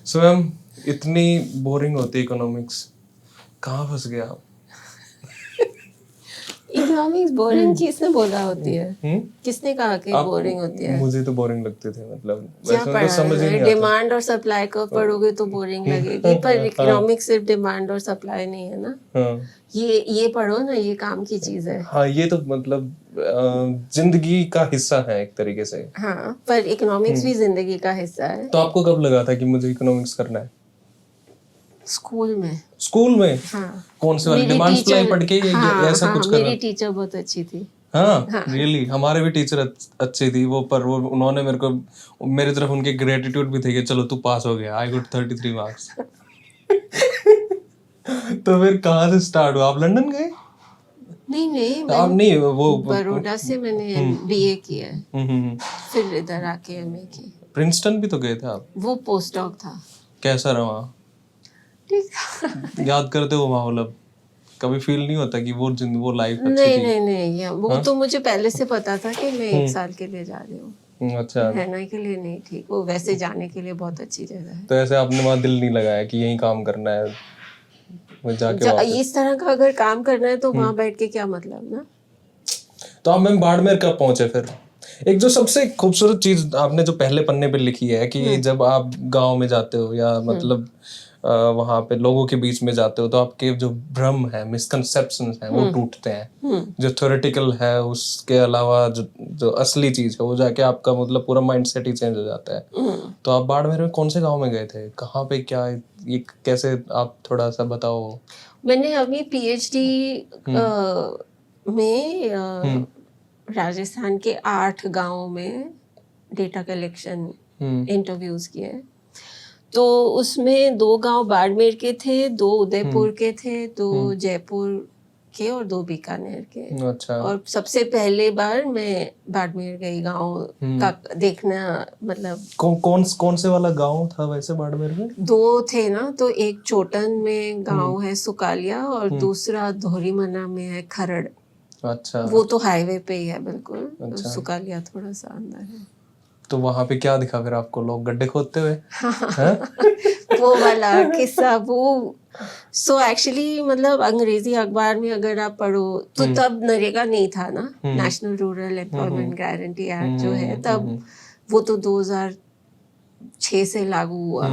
So ma'am, इतनी boring होती है इकोनॉमिक्स, कहाँ फंस गया आप? इकोनॉमिक्स बोरिंग किसने बोला होती है? किसने कहा कि आप बोरिंग होती है? मुझे तो बोरिंग लगते थे, मतलब क्या वैसे पढ़ा तो समझ ही नहीं आता। डिमांड और सप्लाई को पढ़ोगे तो बोरिंग लगेगी, पर इकोनॉमिक्स सिर्फ डिमांड और सप्लाई नहीं है ना। हाँ ये पढ़ो ना, ये काम की चीज है। हाँ, ये तो मतलब जिंदगी का हिस्सा है एक तरीके से। हाँ, पर इकोनॉमिक्स भी जिंदगी का हिस्सा है। तो आपको कब लगा था कि मुझे इकोनॉमिक्स करना है? स्कूल में। स्कूल में? हाँ, कौन से वाले, मेरी डिमांड सप्लाई टीचर, पढ़ के या हाँ ऐसा हाँ, कुछ कर मेरी रहा? टीचर बहुत अच्छी थी। हाँ रियली, हमारे भी टीचर अच्छी थी वो, पर वो उन्होंने मेरे को, मेरी तरफ उनके ग्रेटिट्यूड भी थे कि चलो तू पास हो गया, आई गॉट 33 मार्क्स। तो फिर कहाँ से स्टार्ट हुआ? आप लंदन गए? नहीं, आप नहीं, वो बड़ौदा से मैंने बीए किया है, फिर इधर आके एमए की। प्रिंसटन भी तो गए थे आप? वो पोस्ट डॉक था। कैसा रहा वहाँ? ठीक। याद करते हो माहौल अब? कभी फील नहीं होता कि वो लाइफ अच्छी नहीं थी? नहीं नहीं, वो तो मुझे पहले से पता था कि मैं 1 साल के लिए जा रही हूँ, अच्छा, रहने के लिए नहीं। ठीक, वो वैसे जाने के लिए बहुत अच्छी जगह है। तो ऐसे आपने वहाँ दिल नहीं लगाया कि यहीं काम करना है, वो जाके वापस? इस तरह का अगर काम करना है तो वहां बैठ के क्या मतलब ना। तो आप मैम बाड़मेर कब पहुंचे फिर? एक जो सबसे खूबसूरत चीज आपने जो पहले पन्ने पे लिखी है कि जब आप गांव में जाते हो या मतलब वहां पे लोगों के बीच में जाते हो, तो आपके जो भ्रम है, मिसकंसेप्शंस हैं, वो टूटते हैं। जो थ्योरेटिकल है उसके अलावा जो असली चीज है वो जाके आपका मतलब पूरा माइंडसेट ही चेंज हो जाता है। तो आप बाड़मेर में कौन से गांव में गए थे, कहाँ पे, क्या ये कैसे, आप थोड़ा सा बताओ। मैंने अभी पीएचडी में राजस्थान के 8 गांवों में डेटा कलेक्शन इंटरव्यूज किए। तो उसमें 2 गांव बाड़मेर के थे, 2 उदयपुर के थे, 2 जयपुर के और 2 बीकानेर के। अच्छा। और सबसे पहले बार मैं बाड़मेर गई गांव का देखना, मतलब कौन से वाला गांव था वैसे बाड़मेर में? 2 थे ना, तो एक चोटन में गांव है सुकालिया और दूसरा धोरीमना में है खरड़। अच्छा, वो तो हाईवे पे ही है बिल्कुल। अच्छा। सुकालिया थोड़ा सा अंदर है। तो वहां पे क्या दिखा फिर आपको, लोग गड्ढे खोदते हुए? वो वाला किस्सा, वो एक्चुअली मतलब अंग्रेजी अखबार में अगर आप पढ़ो तो तब नरेगा नहीं था ना, national rural employment guarantee act जो है, तब वो तो 2006 से लागू हुआ।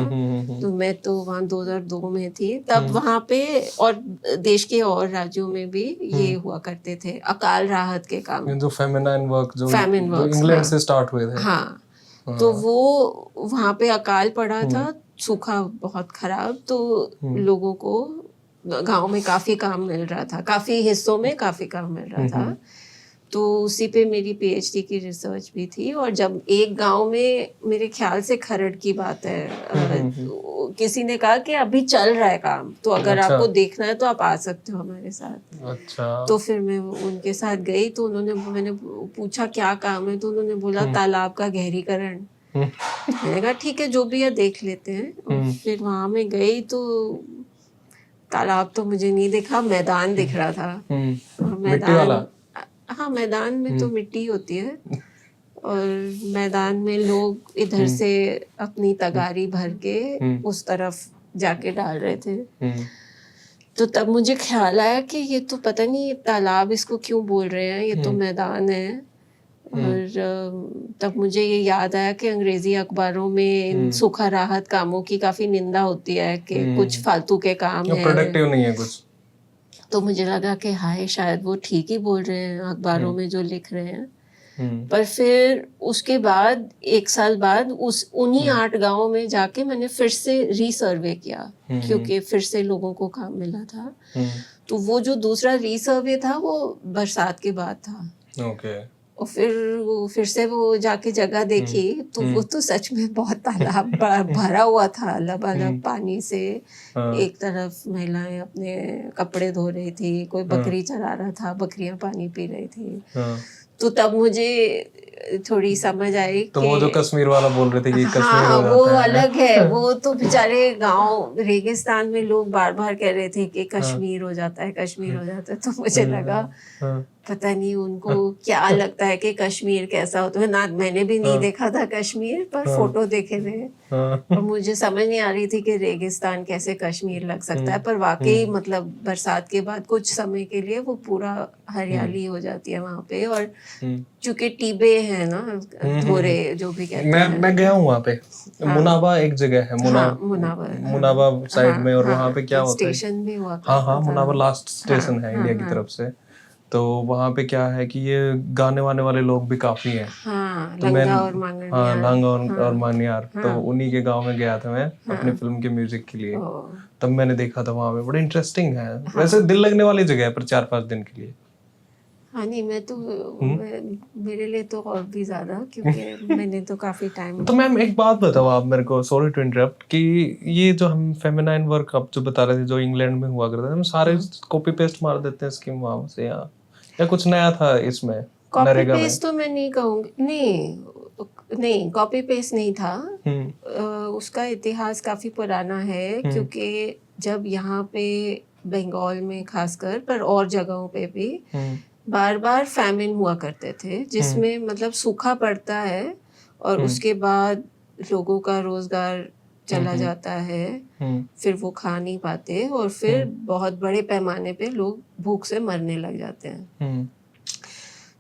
तो मैं तो वहाँ 2002 में थी तब वहाँ पे, और देश के और राज्यों में भी ये हुआ करते थे अकाल राहत के काम, जो फेमिनाइन वर्क जो इंग्लैंड हाँ, से स्टार्ट हुए थे। हाँ, तो वो वहाँ पे अकाल पड़ा था, सूखा बहुत खराब, तो लोगों को गांव में काफी काम मिल रहा था, काफी हिस्सों में काफी काम मिल रहा था। तो उसी पे मेरी पीएचडी की रिसर्च भी थी। और जब एक गांव में, मेरे ख्याल से खरड़ की बात है, किसी ने कहा कि अभी चल रहा है काम, तो अगर आपको देखना है तो आप आ सकते हो हमारे साथ। अच्छा। तो फिर मैं उनके साथ गई, तो मैंने पूछा क्या काम है, तो उन्होंने बोला तालाब का गहरीकरण। मैंने कहा ठीक है, जो भी है देख लेते हैं। और फिर वहां में गई तो तालाब तो मुझे नहीं दिखा, मैदान दिख रहा था। और मैदान, हाँ, मैदान में तो मिट्टी होती है, और मैदान में लोग इधर से अपनी तगारी भर के उस तरफ जाके डाल रहे थे। तो तब मुझे ख्याल आया कि ये तो पता नहीं तालाब इसको क्यों बोल रहे हैं, ये तो मैदान है। और तब मुझे ये याद आया कि अंग्रेजी अखबारों में इन सूखा राहत कामों की काफी निंदा होती है कि कुछ फालतू के काम है, प्रोडक्टिव नहीं है कुछ। तो मुझे लगा कि हाय शायद वो ठीक ही बोल रहे हैं अखबारों में जो लिख रहे हैं। पर फिर उसके बाद 1 साल बाद उन्हीं 8 गांवों में जाके मैंने फिर से रीसर्वे किया, क्योंकि फिर से लोगों को काम मिला था। तो वो जो दूसरा रीसर्वे था वो बरसात के बाद था। ओके। और फिर से वो जाके जगह देखी, तो वो तो सच में बहुत तालाब भरा हुआ था, अलग अलग पानी से। एक तरफ महिलाएं अपने कपड़े धो रही थी, कोई बकरी चरा रहा था, बकरियां पानी पी रही थी। तो तब मुझे थोड़ी समझ आई तो कि वो जो कश्मीर वाला बोल रहे थे कि कश्मीर हाँ, हो जाता वो है। अलग है। वो तो बेचारे गांव रेगिस्तान में लोग बार बार कह रहे थे कि कश्मीर हो जाता है, कश्मीर हो जाता है। तो मुझे लगा पता नहीं उनको क्या लगता है कि कश्मीर कैसा होता है ना। मैंने भी नहीं देखा था कश्मीर, पर फोटो देखे थे और मुझे समझ नहीं आ रही थी कि रेगिस्तान कैसे कश्मीर लग सकता है। पर वाकई मतलब बरसात के बाद कुछ समय के लिए वो पूरा हरियाली हो जाती है वहाँ पे। और चूंकि टिबे है ना, धोरे जो भी कहते हैं। मैं गया हूँ वहाँ पे। मुनाबा एक जगह है, मुनाबा साइड में, और वहाँ पे क्या होता है, स्टेशन भी हुआ हाँ मुनाबा लास्ट स्टेशन है इंडिया की तरफ से। तो वहाँ पे क्या है कि ये गाने वाने वाले लोग भी काफी हैं। तो मैं लंगा और मानियार, तो उन्हीं के गांव में गया था मैं अपनी फिल्म के म्यूजिक के लिए। तब मैंने देखा था वहाँ पे, बड़ा इंटरेस्टिंग है। वैसे दिल लगने वाली जगह है पर 4-5 दिन के लिए। हाँ नहीं, मेरे लिए तो और भी ज्यादा, क्योंकि मैंने तो काफी टाइम। तो मैम एक बात बताओ आप मेरे को, सॉरी टू इंटरप्ट, कि ये जो हम फेमिनाइन वर्क आप जो बता रहे थे जो इंग्लैंड में हुआ करता था, हम सारे कॉपी पेस्ट मार देते हैं स्कीम वहां से, या कुछ नया था इसमें कॉपी पेस्ट तो मैं नहीं कहूँगी, नहीं कॉपी पेस्ट नहीं था। उसका इतिहास काफी पुराना है, क्योंकि जब यहाँ पे बंगाल में खासकर, पर और जगहों पे भी बार बार फैमिन हुआ करते थे, जिसमें मतलब सूखा पड़ता है और उसके बाद लोगों का रोजगार चला जाता है, फिर वो खा नहीं पाते और फिर बहुत बड़े पैमाने पे लोग भूख से मरने लग जाते हैं।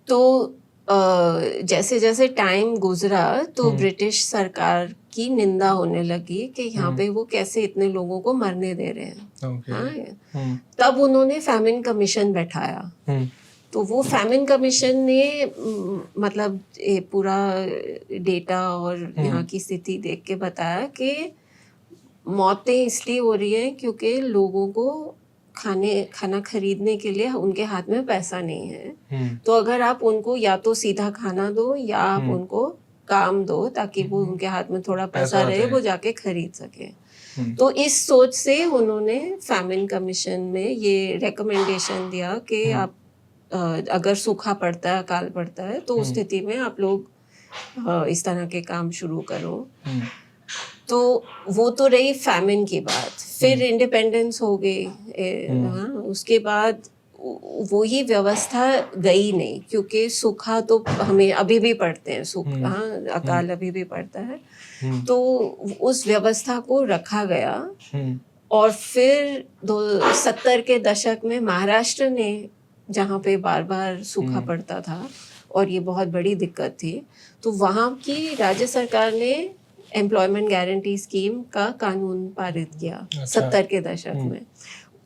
तो जैसे जैसे टाइम गुजरा तो ब्रिटिश सरकार की निंदा होने लगी कि यहाँ पे वो कैसे इतने लोगों को मरने दे रहे हैं। हाँ, तब उन्होंने फैमिन कमीशन बैठाया। तो वो फैमिन कमीशन ने मतलब पूरा डेटा और यहाँ की स्थिति देख के बताया कि मौतें इसलिए हो रही हैं क्योंकि लोगों को खाना खरीदने के लिए उनके हाथ में पैसा नहीं है। तो अगर आप उनको या तो सीधा खाना दो या आप उनको काम दो, ताकि वो उनके हाथ में थोड़ा पैसा रहे, वो जाके खरीद सके। तो इस सोच से उन्होंने फैमिन कमीशन में ये रिकमेंडेशन दिया कि आप अगर सूखा पड़ता है, अकाल पड़ता है, तो उस स्थिति में आप लोग इस तरह के काम शुरू करो। तो वो तो रही फैमिन की बात। फिर इंडिपेंडेंस हो गई, उसके बाद वही व्यवस्था गई नहीं, क्योंकि सूखा तो हमें अभी भी पड़ते हैं, सूखा अकाल अभी भी पड़ता है। तो उस व्यवस्था को रखा गया। और फिर 70 के दशक में महाराष्ट्र ने, जहाँ पे बार बार सूखा पड़ता था और ये बहुत बड़ी दिक्कत थी, तो वहाँ की राज्य सरकार ने एम्प्लॉयमेंट गारंटी स्कीम का कानून पारित किया। 70 के दशक में।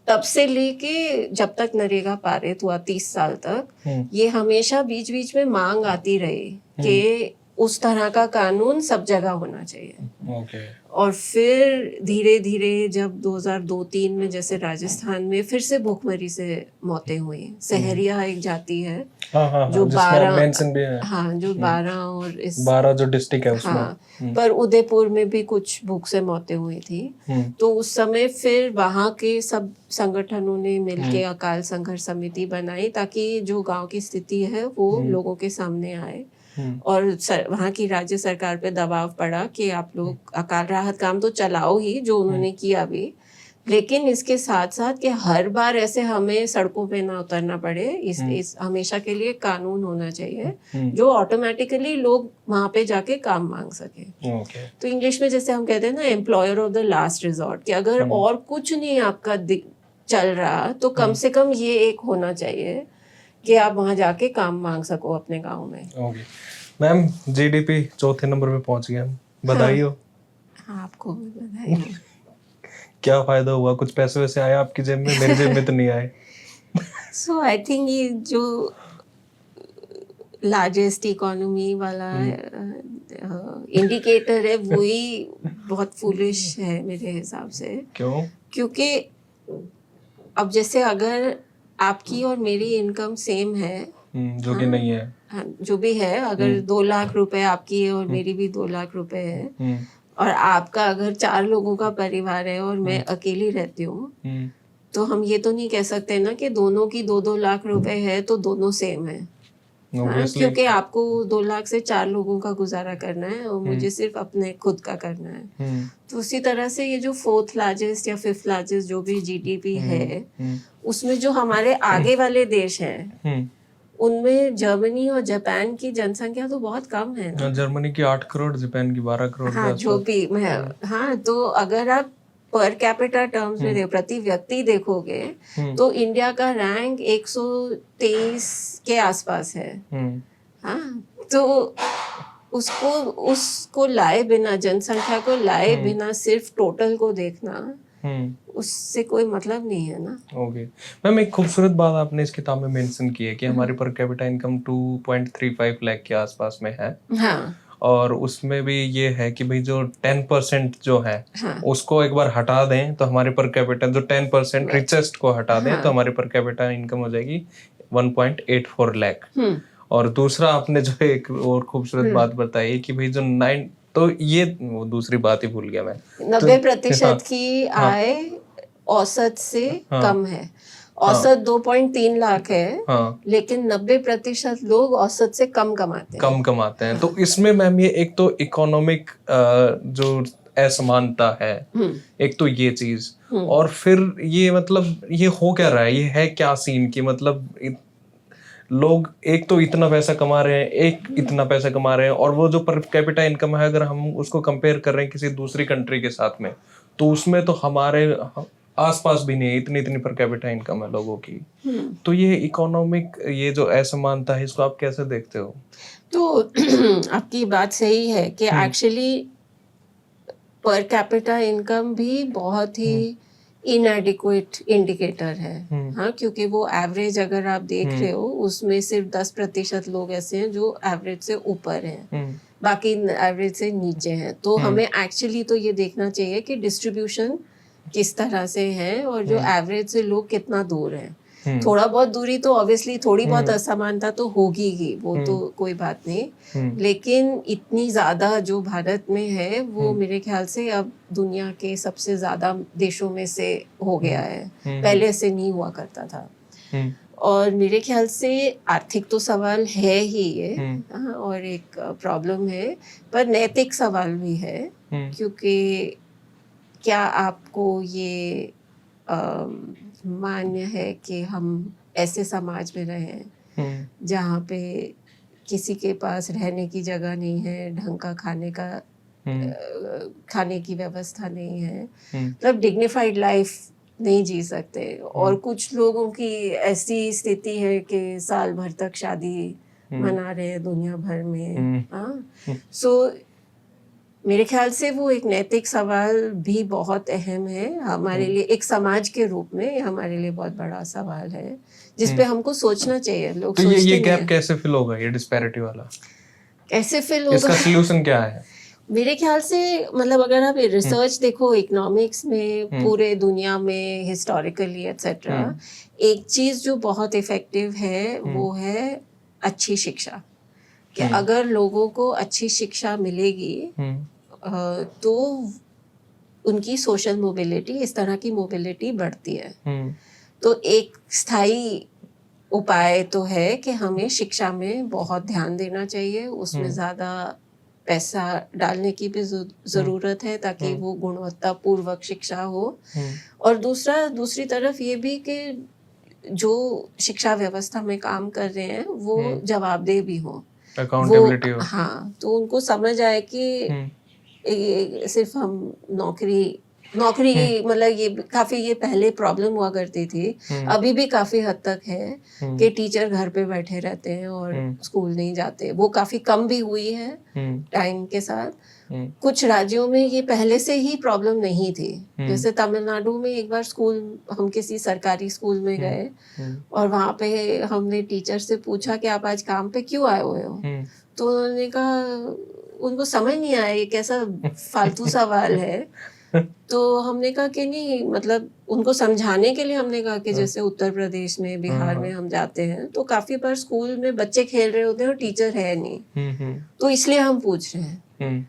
तब से लेके जब तक नरेगा पारित हुआ 30 साल तक, ये हमेशा बीच बीच में मांग आती रही कि उस तरह का कानून सब जगह होना चाहिए। और फिर धीरे धीरे जब 2002-3 में जैसे राजस्थान में फिर से भूखमरी से मौतें हुई। सहरिया एक जाति है जो 12 और इस 12 जो डिस्ट्रिक्ट है उसमें, पर उदयपुर में भी कुछ भूख से मौतें हुई थी। तो उस समय फिर वहाँ के सब संगठनों ने मिलके अकाल संघर्ष समिति बनाई, ताकि जो गांव की स्थिति है वो लोगों के सामने आए। और वहाँ की राज्य सरकार पे दबाव पड़ा कि आप लोग अकाल राहत काम तो चलाओ ही, जो उन्होंने किया भी, लेकिन इसके साथ साथ कि हर बार ऐसे हमें सड़कों पे ना उतरना पड़े, इस हमेशा के लिए कानून होना चाहिए जो ऑटोमेटिकली लोग वहाँ पे जाके काम मांग सके। तो इंग्लिश में जैसे हम कहते हैं ना, employer of the last resort, कि अगर और कुछ नहीं आपका चल रहा तो कम से कम ये एक होना चाहिए कि आप वहाँ जाके काम मांग सको अपने गाँव में। मैम जीडीपी 4थे नंबर पे पहुंच गए हम, बधाई हो। हाँ, आपको भी बधाई हो। क्या फायदा हुआ, कुछ पैसे वैसे आए आपकी जेब में? मेरी जेब में तो नहीं आए। सो आई थिंक ये जो लार्जेस्ट इकोनॉमी वाला इंडिकेटर है वही बहुत फूलिश है मेरे हिसाब से। क्यों? क्योंकि अब जैसे अगर आपकी और मेरी इनकम सेम है, जो कि नहीं है, हाँ, जो भी है, अगर 2 लाख रुपए आपकी है और मेरी भी 2 लाख रुपए है, और आपका अगर 4 लोगों का परिवार है और मैं अकेली रहती हूँ, तो हम ये तो नहीं कह सकते ना कि दोनों की 2-2 लाख रुपए है तो दोनों सेम है। क्योंकि आपको 2 लाख से 4 लोगों का गुजारा करना है और मुझे सिर्फ अपने खुद का करना है। तो उसी तरह से ये जो 4th लार्जेस्ट या 5th लार्जेस्ट जो भी जीडीपी है, उसमें जो हमारे आगे वाले देश हैं उनमें जर्मनी और जापान की जनसंख्या तो बहुत कम है ना। जर्मनी की 8 करोड़, जापान की 12 करोड़ के हाँ जो आसपास। भी हाँ, तो अगर आप पर कैपिटा टर्म्स में प्रति व्यक्ति देखोगे तो इंडिया का रैंक 123 के आसपास है। हाँ, तो उसको लाए बिना, जनसंख्या को लाए बिना सिर्फ टोटल को देखना, उससे कोई मतलब नहीं है ना। ओके मैम, एक खूबसूरत बात आपने इस किताब में मेंशन की है कि हमारी पर कैपिटा इनकम 2.35 लाख के आसपास में है। हाँ और उसमें भी ये है कि भाई जो 10% जो है हाँ उसको एक बार हटा दें तो हमारे पर कैपिटा, जो 10% रिचेस्ट को हटा दें तो हमारे पर कैपिटा इनकम हो जाएगी 1.84 लाख। और दूसरा आपने जो एक और खूबसूरत बात बताई कि भाई जो 9, तो ये वो दूसरी बात ही भूल गया मैं। 90% की आय औसत से कम है। औसत 2.3 लाख है, लेकिन 90% लोग औसत से कम कमाते हैं। तो इसमें मैम ये एक तो इकोनॉमिक जो असमानता है, एक तो ये चीज, और फिर ये मतलब ये हो क्या रहा है, ये है क्या सीन की मतलब लोग एक तो इतना पैसा कमा रहे हैं, एक इतना पैसा कमा रहे हैं, और वो जो पर कैपिटा इनकम है अगर हम उसको कंपेयर कर रहे हैं किसी दूसरी कंट्री के साथ में, तो उसमें तो हमारे आसपास भी नहीं है इतनी पर कैपिटा इनकम है लोगों की। तो ये इकोनॉमिक, ये जो असमानता है, इसको आप कैसे देखते हो? तो आपकी बात सही है कि एक्चुअली पर कैपिटा इनकम भी बहुत ही इनएडिक्वेट इंडिकेटर है। हाँ, क्योंकि वो एवरेज अगर आप देख रहे हो उसमें सिर्फ 10% लोग ऐसे हैं जो एवरेज से ऊपर हैं, बाकी एवरेज से नीचे हैं। तो हमें एक्चुअली तो ये देखना चाहिए कि डिस्ट्रीब्यूशन किस तरह से है और जो एवरेज से लोग कितना दूर हैं। थोड़ा बहुत दूरी तो ऑब्वियसली थोड़ी बहुत असमानता तो होगी ही, वो तो कोई बात नहीं, लेकिन इतनी ज्यादा जो भारत में है वो मेरे ख्याल से अब दुनिया के सबसे ज्यादा देशों में से हो गया है। पहले से नहीं हुआ करता था। और मेरे ख्याल से आर्थिक तो सवाल है ही ये, और एक प्रॉब्लम है, पर नैतिक सवाल भी है, क्योंकि क्या आपको ये मान्य है कि हम ऐसे समाज में रहें जहाँ पे किसी के पास रहने की जगह नहीं है, ढंग का खाने की व्यवस्था नहीं है, मतलब डिग्निफाइड लाइफ नहीं जी सकते। और कुछ लोगों की ऐसी स्थिति है कि साल भर तक शादी मना रहे हैं दुनिया भर में। सो मेरे ख्याल से वो एक नैतिक सवाल भी बहुत अहम है हमारे लिए, एक समाज के रूप में हमारे लिए बहुत बड़ा सवाल है जिस पे हमको सोचना चाहिए। लोग तो सोचते ये गैप कैसे फिल होगा, ये डिस्पैरिटी वाला कैसे फिल होगा? इसका सलूशन क्या है? मेरे ख्याल से मतलब अगर आप रिसर्च देखो इकोनॉमिक्स में, पूरे दुनिया में हिस्टोरिकली एक्सेट्रा, एक चीज जो बहुत इफेक्टिव है वो है अच्छी शिक्षा। कि अगर लोगों को अच्छी शिक्षा मिलेगी तो उनकी सोशल मोबिलिटी, इस तरह की मोबिलिटी बढ़ती है। तो एक स्थायी उपाय तो है कि हमें शिक्षा में बहुत ध्यान देना चाहिए, उसमें ज़्यादा पैसा डालने की भी ज़रूरत है ताकि वो गुणवत्तापूर्वक शिक्षा हो। और दूसरी तरफ ये भी कि जो शिक्षा व्यवस्था में काम कर रहे हैं वो जवाबदेह भी हो, अकाउंटेबिलिटी हो। हाँ, तो उनको समझ आए कि सिर्फ हम नौकरी मतलब ये काफी, ये पहले प्रॉब्लम हुआ करती थी, अभी भी काफी हद तक है कि टीचर घर पे बैठे रहते हैं और स्कूल नहीं जाते। वो काफी कम भी हुई है टाइम के साथ। कुछ राज्यों में ये पहले से ही प्रॉब्लम नहीं थी, जैसे तमिलनाडु में एक बार हम किसी सरकारी स्कूल में गए और वहाँ पे हमने टीचर से पूछा कि आप आज काम पे क्यों आए हुए हो, तो उन्होंने कहा, उनको समझ नहीं आया ये कैसा फालतू सवाल है। तो हमने कहा कि नहीं, मतलब उनको समझाने के लिए हमने कहा कि जैसे उत्तर प्रदेश में, बिहार में हम जाते हैं तो काफी बार स्कूल में बच्चे खेल रहे होते हैं और टीचर है नहीं, तो इसलिए हम पूछ रहे हैं।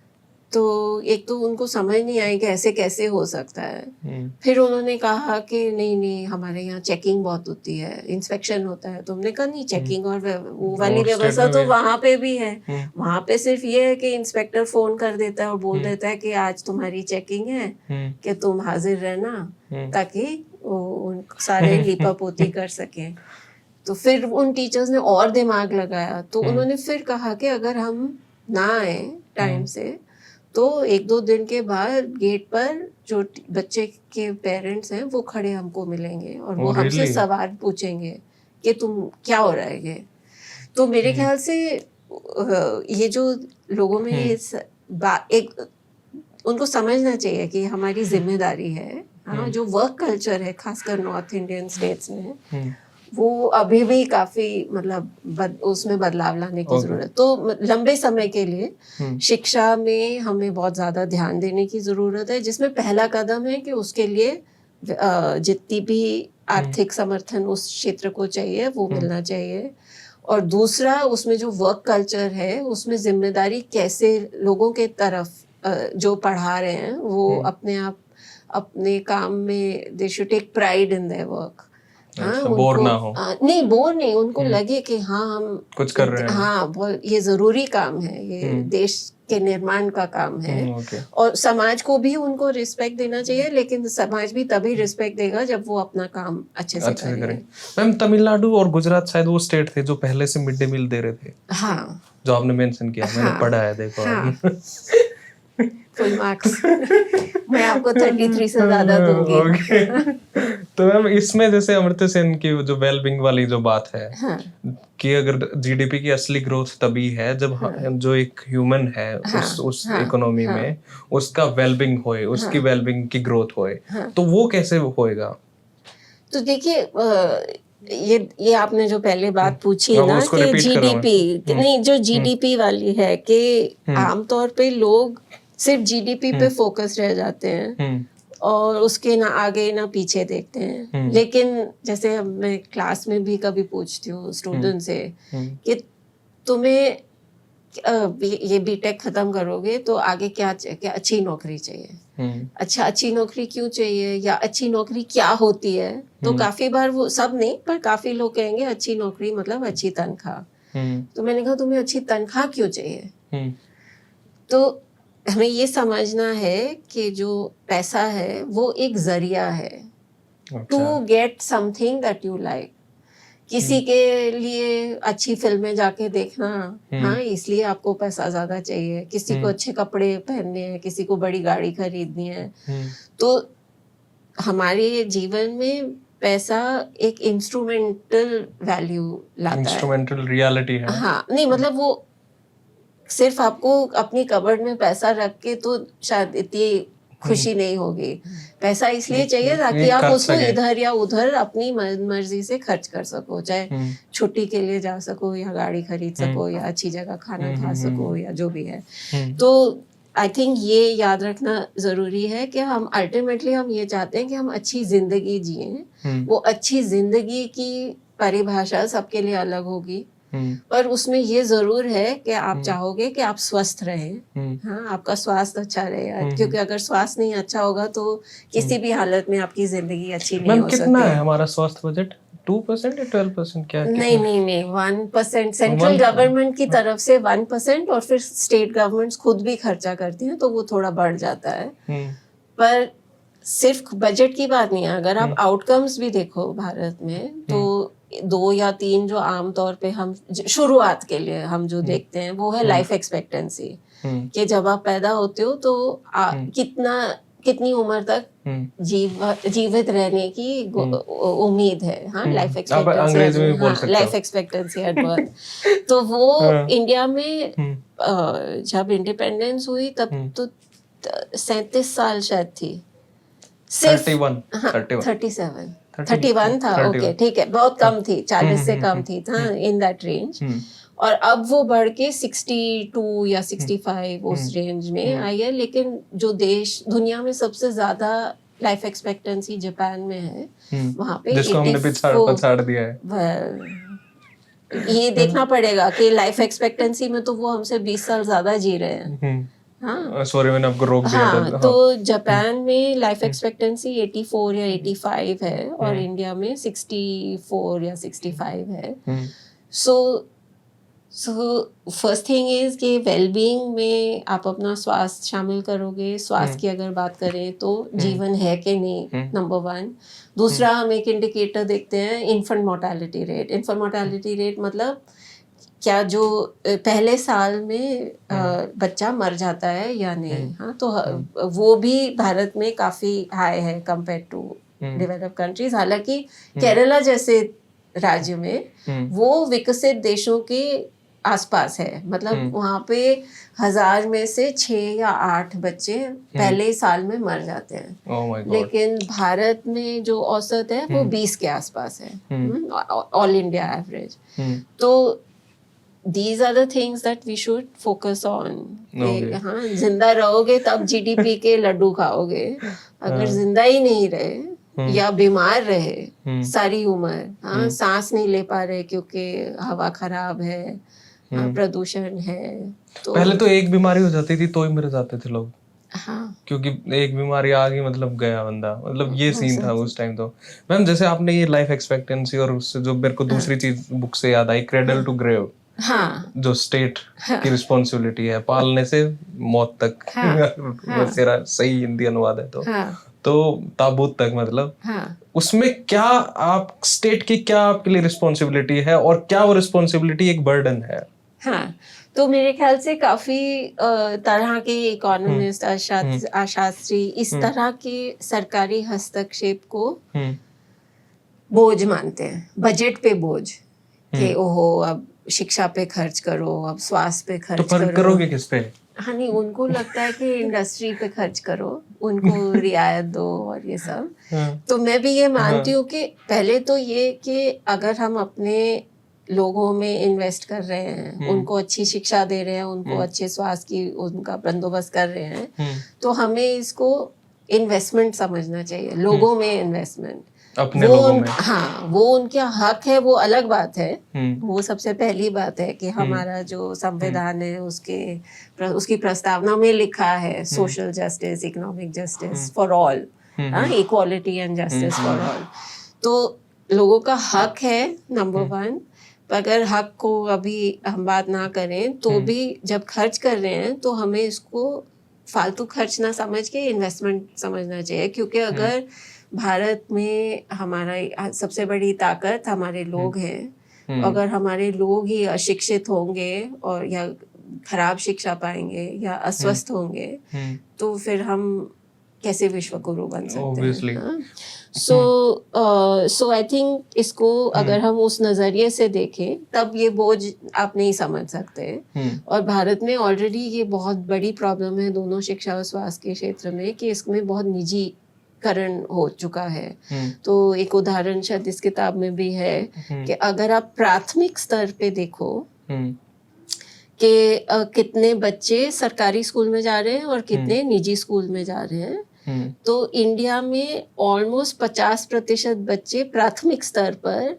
तो एक तो उनको समझ नहीं आई कि ऐसे कैसे हो सकता है। फिर उन्होंने कहा कि नहीं हमारे यहाँ चेकिंग बहुत होती है, इंस्पेक्शन होता है। तो हमने कहा नहीं, चेकिंग और वो वाली व्यवस्था तो वहाँ पे भी है। वहाँ पे सिर्फ ये है कि इंस्पेक्टर फोन कर देता है और बोल देता है कि आज तुम्हारी चेकिंग है कि तुम हाजिर रहना, ताकि वो सारे लीपापोती कर सकें। तो फिर उन टीचर्स ने और दिमाग लगाया, तो उन्होंने फिर कहा कि अगर हम ना आए टाइम से तो 1-2 दिन के बाद गेट पर जो बच्चे के पेरेंट्स हैं वो खड़े हमको मिलेंगे और वो हमसे सवाल पूछेंगे कि तुम क्या हो रहा है ये। तो मेरे ख्याल से ये जो लोगों में ये एक उनको समझना चाहिए कि हमारी जिम्मेदारी है। हाँ, जो वर्क कल्चर है खासकर नॉर्थ इंडियन स्टेट्स में वो अभी भी काफी मतलब उसमें बदलाव लाने की जरूरत। तो लंबे समय के लिए शिक्षा में हमें बहुत ज्यादा ध्यान देने की जरूरत है, जिसमें पहला कदम है कि उसके लिए जितनी भी आर्थिक समर्थन उस क्षेत्र को चाहिए वो मिलना चाहिए। और दूसरा, उसमें जो वर्क कल्चर है उसमें जिम्मेदारी कैसे लोगों के तरफ जो पढ़ा रहे हैं वो अपने आप अपने काम में they should take pride in their work. Bore ना हो। नहीं, बोर नहीं, उनको लगे कि हाँ हम कुछ कर रहे हैं। हाँ, ये जरूरी काम है, ये देश के निर्माण का काम है। और समाज को भी उनको रिस्पेक्ट देना चाहिए, लेकिन समाज भी तभी रिस्पेक्ट देगा जब वो अपना काम अच्छे से करे। मैम, तमिलनाडु और गुजरात शायद वो स्टेट थे जो पहले से मिड डे मील दे रहे थे। हाँ, जो आपने मेंशन किया, मैंने पढ़ा है, देखो। हाँ। फुल मार्क्स मैं आपको 33 से ज्यादा दूंगी। तो मैम, इसमें जैसे अमर्त्य सेन की जो वेलबींग वाली जो बात है, हाँ, कि अगर जीडीपी की असली ग्रोथ तभी है जब जो एक ह्यूमन है उस इकोनॉमी में उसका वेलबींग होए, उसकी वेलबींग की ग्रोथ होए, तो वो कैसे होएगा? तो देखिए, ये आपने जो पहले बात पूछी ना कि जीडीपी नहीं, जो जीडीपी वाली है कि आमतौर पे लोग सिर्फ जीडीपी पे फोकस रह जाते हैं और उसके ना आगे ना पीछे देखते हैं। लेकिन जैसे मैं क्लास में भी कभी पूछती हूँ स्टूडेंट से कि तुम्हें ये बीटेक खत्म करोगे तो आगे क्या अच्छी नौकरी चाहिए। अच्छा, अच्छी नौकरी क्यों चाहिए या अच्छी नौकरी क्या होती है? तो काफी बार वो सब नहीं पर काफी लोग कहेंगे अच्छी नौकरी मतलब अच्छी तनख्वाह। तो मैंने कहा तुम्हें अच्छी तनख्वाह क्यों चाहिए? तो हमें ये समझना है कि जो पैसा है वो एक जरिया है to get something that you like. किसी के लिए अच्छी फिल्में जाके देखना, हाँ, इसलिए आपको पैसा ज्यादा चाहिए। किसी को अच्छे कपड़े पहनने हैं, किसी को बड़ी गाड़ी खरीदनी है। तो हमारे जीवन में पैसा एक इंस्ट्रूमेंटल वैल्यू लाता है, इंस्ट्रूमेंटल रियलिटी है। हाँ, नहीं मतलब वो सिर्फ आपको अपनी कबर्ड में पैसा रख के तो शायद इतनी खुशी नहीं होगी। पैसा इसलिए चाहिए ताकि आप उसको इधर या उधर अपनी मर्जी से खर्च कर सको, चाहे छुट्टी के लिए जा सको या गाड़ी खरीद सको या अच्छी जगह खाना खा सको या जो भी है। तो आई थिंक ये याद रखना जरूरी है कि हम अल्टीमेटली हम ये चाहते हैं कि हम अच्छी जिंदगी जिए। वो अच्छी जिंदगी की परिभाषा सबके लिए अलग होगी, पर उसमें ये जरूर है कि आप चाहोगे कि आप स्वस्थ रहें, हाँ, आपका स्वास्थ्य अच्छा रहे, क्योंकि अगर स्वास्थ्य नहीं अच्छा होगा तो किसी भी हालत में आपकी जिंदगी अच्छी नहीं हो सकती। कितना है हमारा स्वास्थ्य बजट? 2% या 12% क्या? नहीं 1%। सेंट्रल गवर्नमेंट की तरफ से 1% और फिर स्टेट गवर्नमेंट्स खुद भी खर्चा करती हैं तो वो थोड़ा बढ़ जाता है। पर सिर्फ बजट की बात नहीं है, अगर आप आउटकम्स भी देखो भारत में तो 2 या 3 जो आमतौर पे हम शुरुआत के लिए हम जो देखते हैं वो है लाइफ एक्सपेक्टेंसी, कि जब आप पैदा होते हो तो कितनी उम्र तक जीवित रहने की उम्मीद है। हाँ, लाइफ एक्सपेक्टेंसी एट बर्थ। तो वो इंडिया में जब इंडिपेंडेंस हुई तब तो 37 साल शायद थी, सिर्फ 31 था। ओके, ठीक है, बहुत कम थी, 40 से कम थी, हाँ, इन दैट रेंज। और अब वो बढ़ के 62 या 65 उस रेंज में आई है। लेकिन जो देश दुनिया में सबसे ज्यादा लाइफ एक्सपेक्टेंसी जापान में है, वहाँ पे जिसको हमने पछाड़ दिया है। ये देखना पड़ेगा कि लाइफ एक्सपेक्टेंसी में तो वो हमसे 20 साल ज्यादा जी रहे हैं। हाँ, सॉरी मैंने आपको रोक दिया था। तो जापान में लाइफ एक्सपेक्टेंसी 84 या 85 है और इंडिया में 64 या 65 है। सो सो फर्स्ट थिंग इज कि वेलबींग में आप अपना स्वास्थ्य शामिल करोगे। स्वास्थ्य की अगर बात करें तो जीवन है कि नहीं, नंबर 1। दूसरा, हम एक इंडिकेटर देखते हैं, infant mortality rate. Infant mortality rate मतलब क्या जो पहले साल में बच्चा मर जाता है या नहीं। हाँ, तो वो भी भारत में काफ़ी हाई है कंपेयर टू डेवलप्ड कंट्रीज। हालांकि केरला जैसे राज्य में वो विकसित देशों के आसपास है, मतलब वहाँ पे 1000 में से 6 या 8 बच्चे पहले साल में मर जाते हैं। Oh my God. लेकिन भारत में जो औसत है वो 20 के आसपास है, ऑल इंडिया एवरेज। तो these are the things that we should focus on। हाँ, जिंदा रहोगे तब जीडीपी के लड्डू खाओगे। अगर जिंदा ही नहीं रहे या बीमार रहे सारी उम्र, हाँ, सांस नहीं ले पा रहे क्योंकि हवा खराब है, हाँ, प्रदूषण है, तो पहले तो एक बीमारी हो जाती थी तो ही मर जाते थे लोग। हाँ, क्योंकि एक बीमारी आ गई मतलब गया बंदा, मतलब ये सीन था उस टाइम। तो मैम जैसे आपने ये लाइफ एक्सपेक्टेंसी और उससे जो मेरे को दूसरी चीज बुक से याद आई, क्रेडल टू ग्रेव, हाँ, जो स्टेट की रिस्पॉन्सिबिलिटी है, पालने से मौत तक, मेरा सही हिंदी अनुवाद है तो ताबूत तक, मतलब उसमें क्या आप स्टेट की क्या आपके लिए रिस्पॉन्सिबिलिटी है और क्या वो रिस्पॉन्सिबिलिटी एक बर्डन है? हाँ, तो मेरे ख्याल से काफी तरह के इकोनॉमिस्ट, अर्थशास्त्री इस तरह के सरकारी हस्तक्षेप को बोझ मानते हैं, बजट पे बोझ, कि ओहो अब शिक्षा पे खर्च करो, अब स्वास्थ्य पे खर्च तो करो। करोगे किस पे? हाँ, नहीं, उनको लगता है कि इंडस्ट्री पे खर्च करो, उनको रियायत दो और ये सब। तो मैं भी ये मानती हूँ कि पहले तो ये कि अगर हम अपने लोगों में इन्वेस्ट कर रहे हैं, उनको अच्छी शिक्षा दे रहे हैं, उनको अच्छे स्वास्थ्य की उनका बंदोबस्त कर रहे हैं, तो हमें इसको इन्वेस्टमेंट समझना चाहिए, लोगों में इन्वेस्टमेंट, अपने लोगों में। हाँ, वो उनका हक है, वो अलग बात है। वो सबसे पहली बात है कि हमारा जो संविधान है उसकी प्रस्तावना में लिखा है social justice, economic justice for all, equality and justice for all. तो लोगों का हक है नंबर 1। अगर हक को अभी हम बात ना करें तो भी जब खर्च कर रहे हैं तो हमें इसको फालतू खर्च ना समझ के इन्वेस्टमेंट समझना चाहिए, क्योंकि अगर भारत में हमारा सबसे बड़ी ताकत हमारे लोग हैं, अगर हमारे लोग ही अशिक्षित होंगे और या खराब शिक्षा पाएंगे या अस्वस्थ होंगे तो फिर हम कैसे विश्व गुरु बन सकते हैं। सो आई थिंक इसको अगर हम उस नजरिए से देखें तब ये बोझ आप नहीं समझ सकते। और भारत में ऑलरेडी ये बहुत बड़ी प्रॉब्लम है दोनों शिक्षा और स्वास्थ्य के क्षेत्र में कि इसमें बहुत निजीकरण हो चुका है। तो एक उदाहरण शायद इस किताब में भी है कि अगर आप प्राथमिक स्तर पे देखो कि कितने बच्चे सरकारी स्कूल में जा रहे हैं और कितने निजी स्कूल में जा रहे हैं, तो इंडिया में ऑलमोस्ट 50% बच्चे प्राथमिक स्तर पर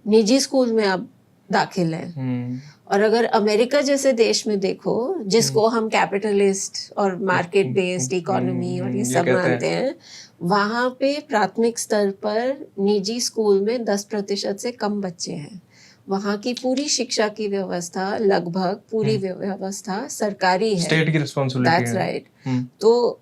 निजी स्कूल में अब दाखिल हैं। और अगर अमेरिका जैसे देश में देखो, जिसको हम कैपिटलिस्ट और मार्केट बेस्ड इकोनॉमी और ये सब मानते हैं, वहाँ पे प्राथमिक स्तर पर निजी स्कूल में 10% से कम बच्चे हैं। वहाँ की पूरी शिक्षा की व्यवस्था, लगभग पूरी व्यवस्था सरकारी है, स्टेट की रिस्पॉन्सिबिलिटी है। That's right. तो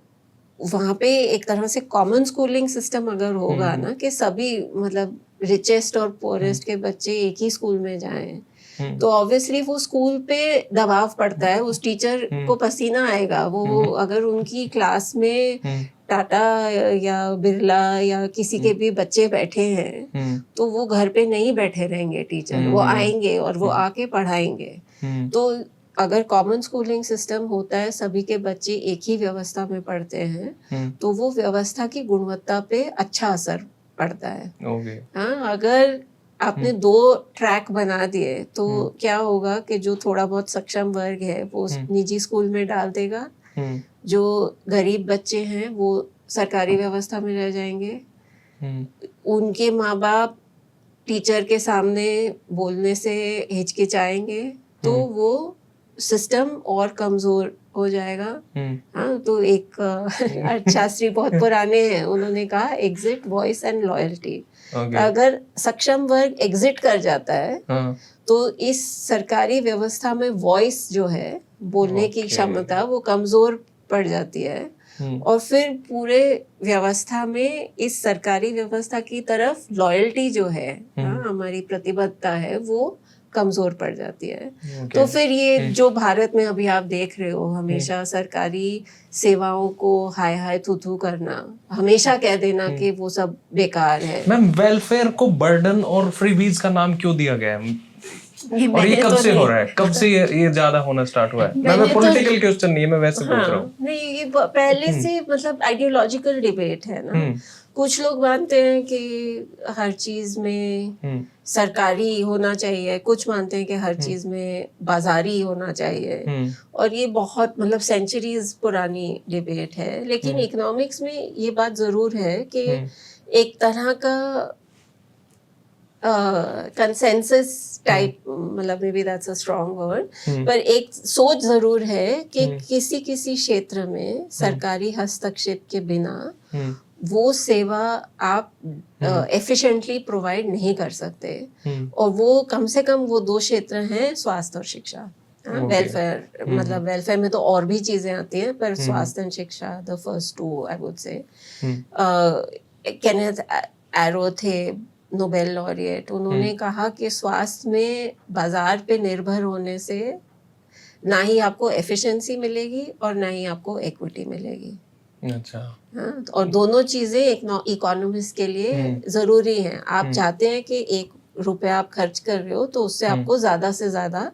वहाँ पे एक तरह से कॉमन स्कूलिंग सिस्टम अगर होगा ना कि सभी मतलब रिचेस्ट और पोरेस्ट के बच्चे एक ही स्कूल में जाएं, तो ऑब्वियसली वो स्कूल पे दबाव पड़ता है, उस टीचर को पसीना आएगा। वो अगर उनकी क्लास में टाटा या बिरला या किसी के भी बच्चे बैठे हैं तो वो घर पे नहीं बैठे रहेंगे टीचर, वो आएंगे और वो आके पढ़ाएंगे। तो अगर कॉमन स्कूलिंग सिस्टम होता है, सभी के बच्चे एक ही व्यवस्था में पढ़ते हैं, तो वो व्यवस्था की गुणवत्ता पे अच्छा असर पड़ता है। हाँ, अगर आपने 2 ट्रैक बना दिए तो क्या होगा कि जो थोड़ा बहुत सक्षम वर्ग है वो निजी स्कूल में डाल देगा, जो गरीब बच्चे हैं वो सरकारी व्यवस्था में रह जाएंगे, उनके माँ बाप टीचर के सामने बोलने से हिचकिचाएंगे तो वो सिस्टम और कमजोर हो जाएगा। हाँ, तो एक अर्थशास्त्री बहुत पुराने हैं, उन्होंने कहा एग्जिट, वॉइस एंड लॉयल्टी। अगर सक्षम वर्ग एग्जिट कर जाता है तो इस सरकारी व्यवस्था में वॉइस जो है, बोलने की क्षमता, वो कमजोर पड़ जाती है और फिर पूरे व्यवस्था में इस सरकारी व्यवस्था की तरफ लॉयल्टी जो है, हमारी प्रतिबद्धता है, वो कमजोर पड़ जाती है। तो फिर ये जो भारत में अभी आप देख रहे हो, हमेशा सरकारी सेवाओं को हाय हाय थू थू करना, हमेशा कह देना कि वो सब बेकार है। मैम, वेलफेयर को बर्डन और फ्रीबीज का नाम क्यों दिया गया है? और ये कब से हो रहा है? कब से ये ज्यादा होना स्टार्ट हुआ है? मैं पॉलिटिकल क्वेश्चन नहीं है, मैं वैसे पूछ रहा हूँ। नहीं, ये पहले से मतलब आइडियोलॉजिकल डिबेट है ना। कुछ लोग मानते हैं कि हर चीज में सरकारी होना चाहिए, कुछ मानते हैं कि हर चीज में बाजारी होना चाहिए, और ये बहुत मतलब सेंचुरीज पुरानी डिबेट है। लेकिन इकोनॉमिक्स में ये बात जरूर है कि एक तरह का कंसेंसस टाइप, मतलब may be that's a strong word, पर एक सोच जरूर है कि किसी किसी क्षेत्र में सरकारी हस्तक्षेप के बिना वो सेवा आप एफिशिएंटली प्रोवाइड नहीं कर सकते। और वो कम से कम वो दो क्षेत्र हैं, स्वास्थ्य और शिक्षा। वेलफेयर, मतलब वेलफेयर में तो और भी चीजें आती हैं, पर स्वास्थ्य एंड शिक्षा the first two I would say. Kenneth Arrow थे नोबेल लॉरिएट, उन्होंने कहा कि स्वास्थ्य में बाजार पे निर्भर होने से ना ही आपको एफिशिएंसी मिलेगी और ना ही आपको इक्विटी मिलेगी। अच्छा। हाँ, और दोनों चीजें इकोनॉमिस्ट के लिए जरूरी हैं। आप चाहते हैं कि 1 रुपया आप खर्च कर रहे हो तो उससे आपको ज्यादा से ज्यादा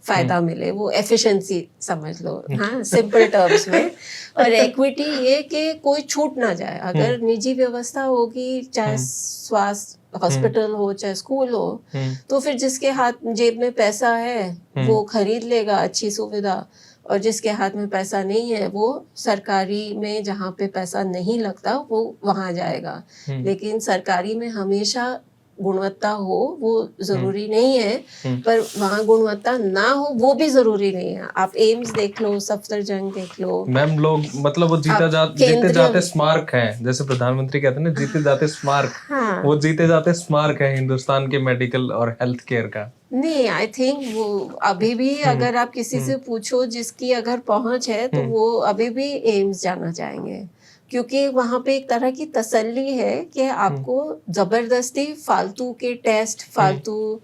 फायदा मिले, वो एफिशिएंसी समझ लो, हाँ, सिंपल टर्म्स में। और इक्विटी ये कि कोई छूट ना जाए। अगर निजी व्यवस्था होगी, चाहे स्वास्थ्य हॉस्पिटल हो चाहे स्कूल हो, तो फिर जिसके हाथ जेब में पैसा है वो खरीद लेगा अच्छी सुविधा, और जिसके हाथ में पैसा नहीं है वो सरकारी में जहाँ पे पैसा नहीं लगता वो वहाँ जाएगा। लेकिन सरकारी में हमेशा गुणवत्ता हो वो जरूरी नहीं है, पर वहाँ गुणवत्ता ना हो वो भी जरूरी नहीं है। आप एम्स देख लो, सफदरजंग देख लो। मैम, लोग मतलब वो जीते जाते स्मारक हैं, जैसे प्रधानमंत्री कहते हैं ना, जीते जाते स्मारक। हाँ। वो जीते जाते स्मारक है हिंदुस्तान के मेडिकल और हेल्थ केयर का। नहीं, आई थिंक वो अभी भी अगर आप किसी से पूछो जिसकी अगर पहुंच है तो वो अभी भी एम्स जाना चाहेंगे, क्योंकि वहां पे एक तरह की तसल्ली है कि आपको जबरदस्ती फालतू के टेस्ट, फालतू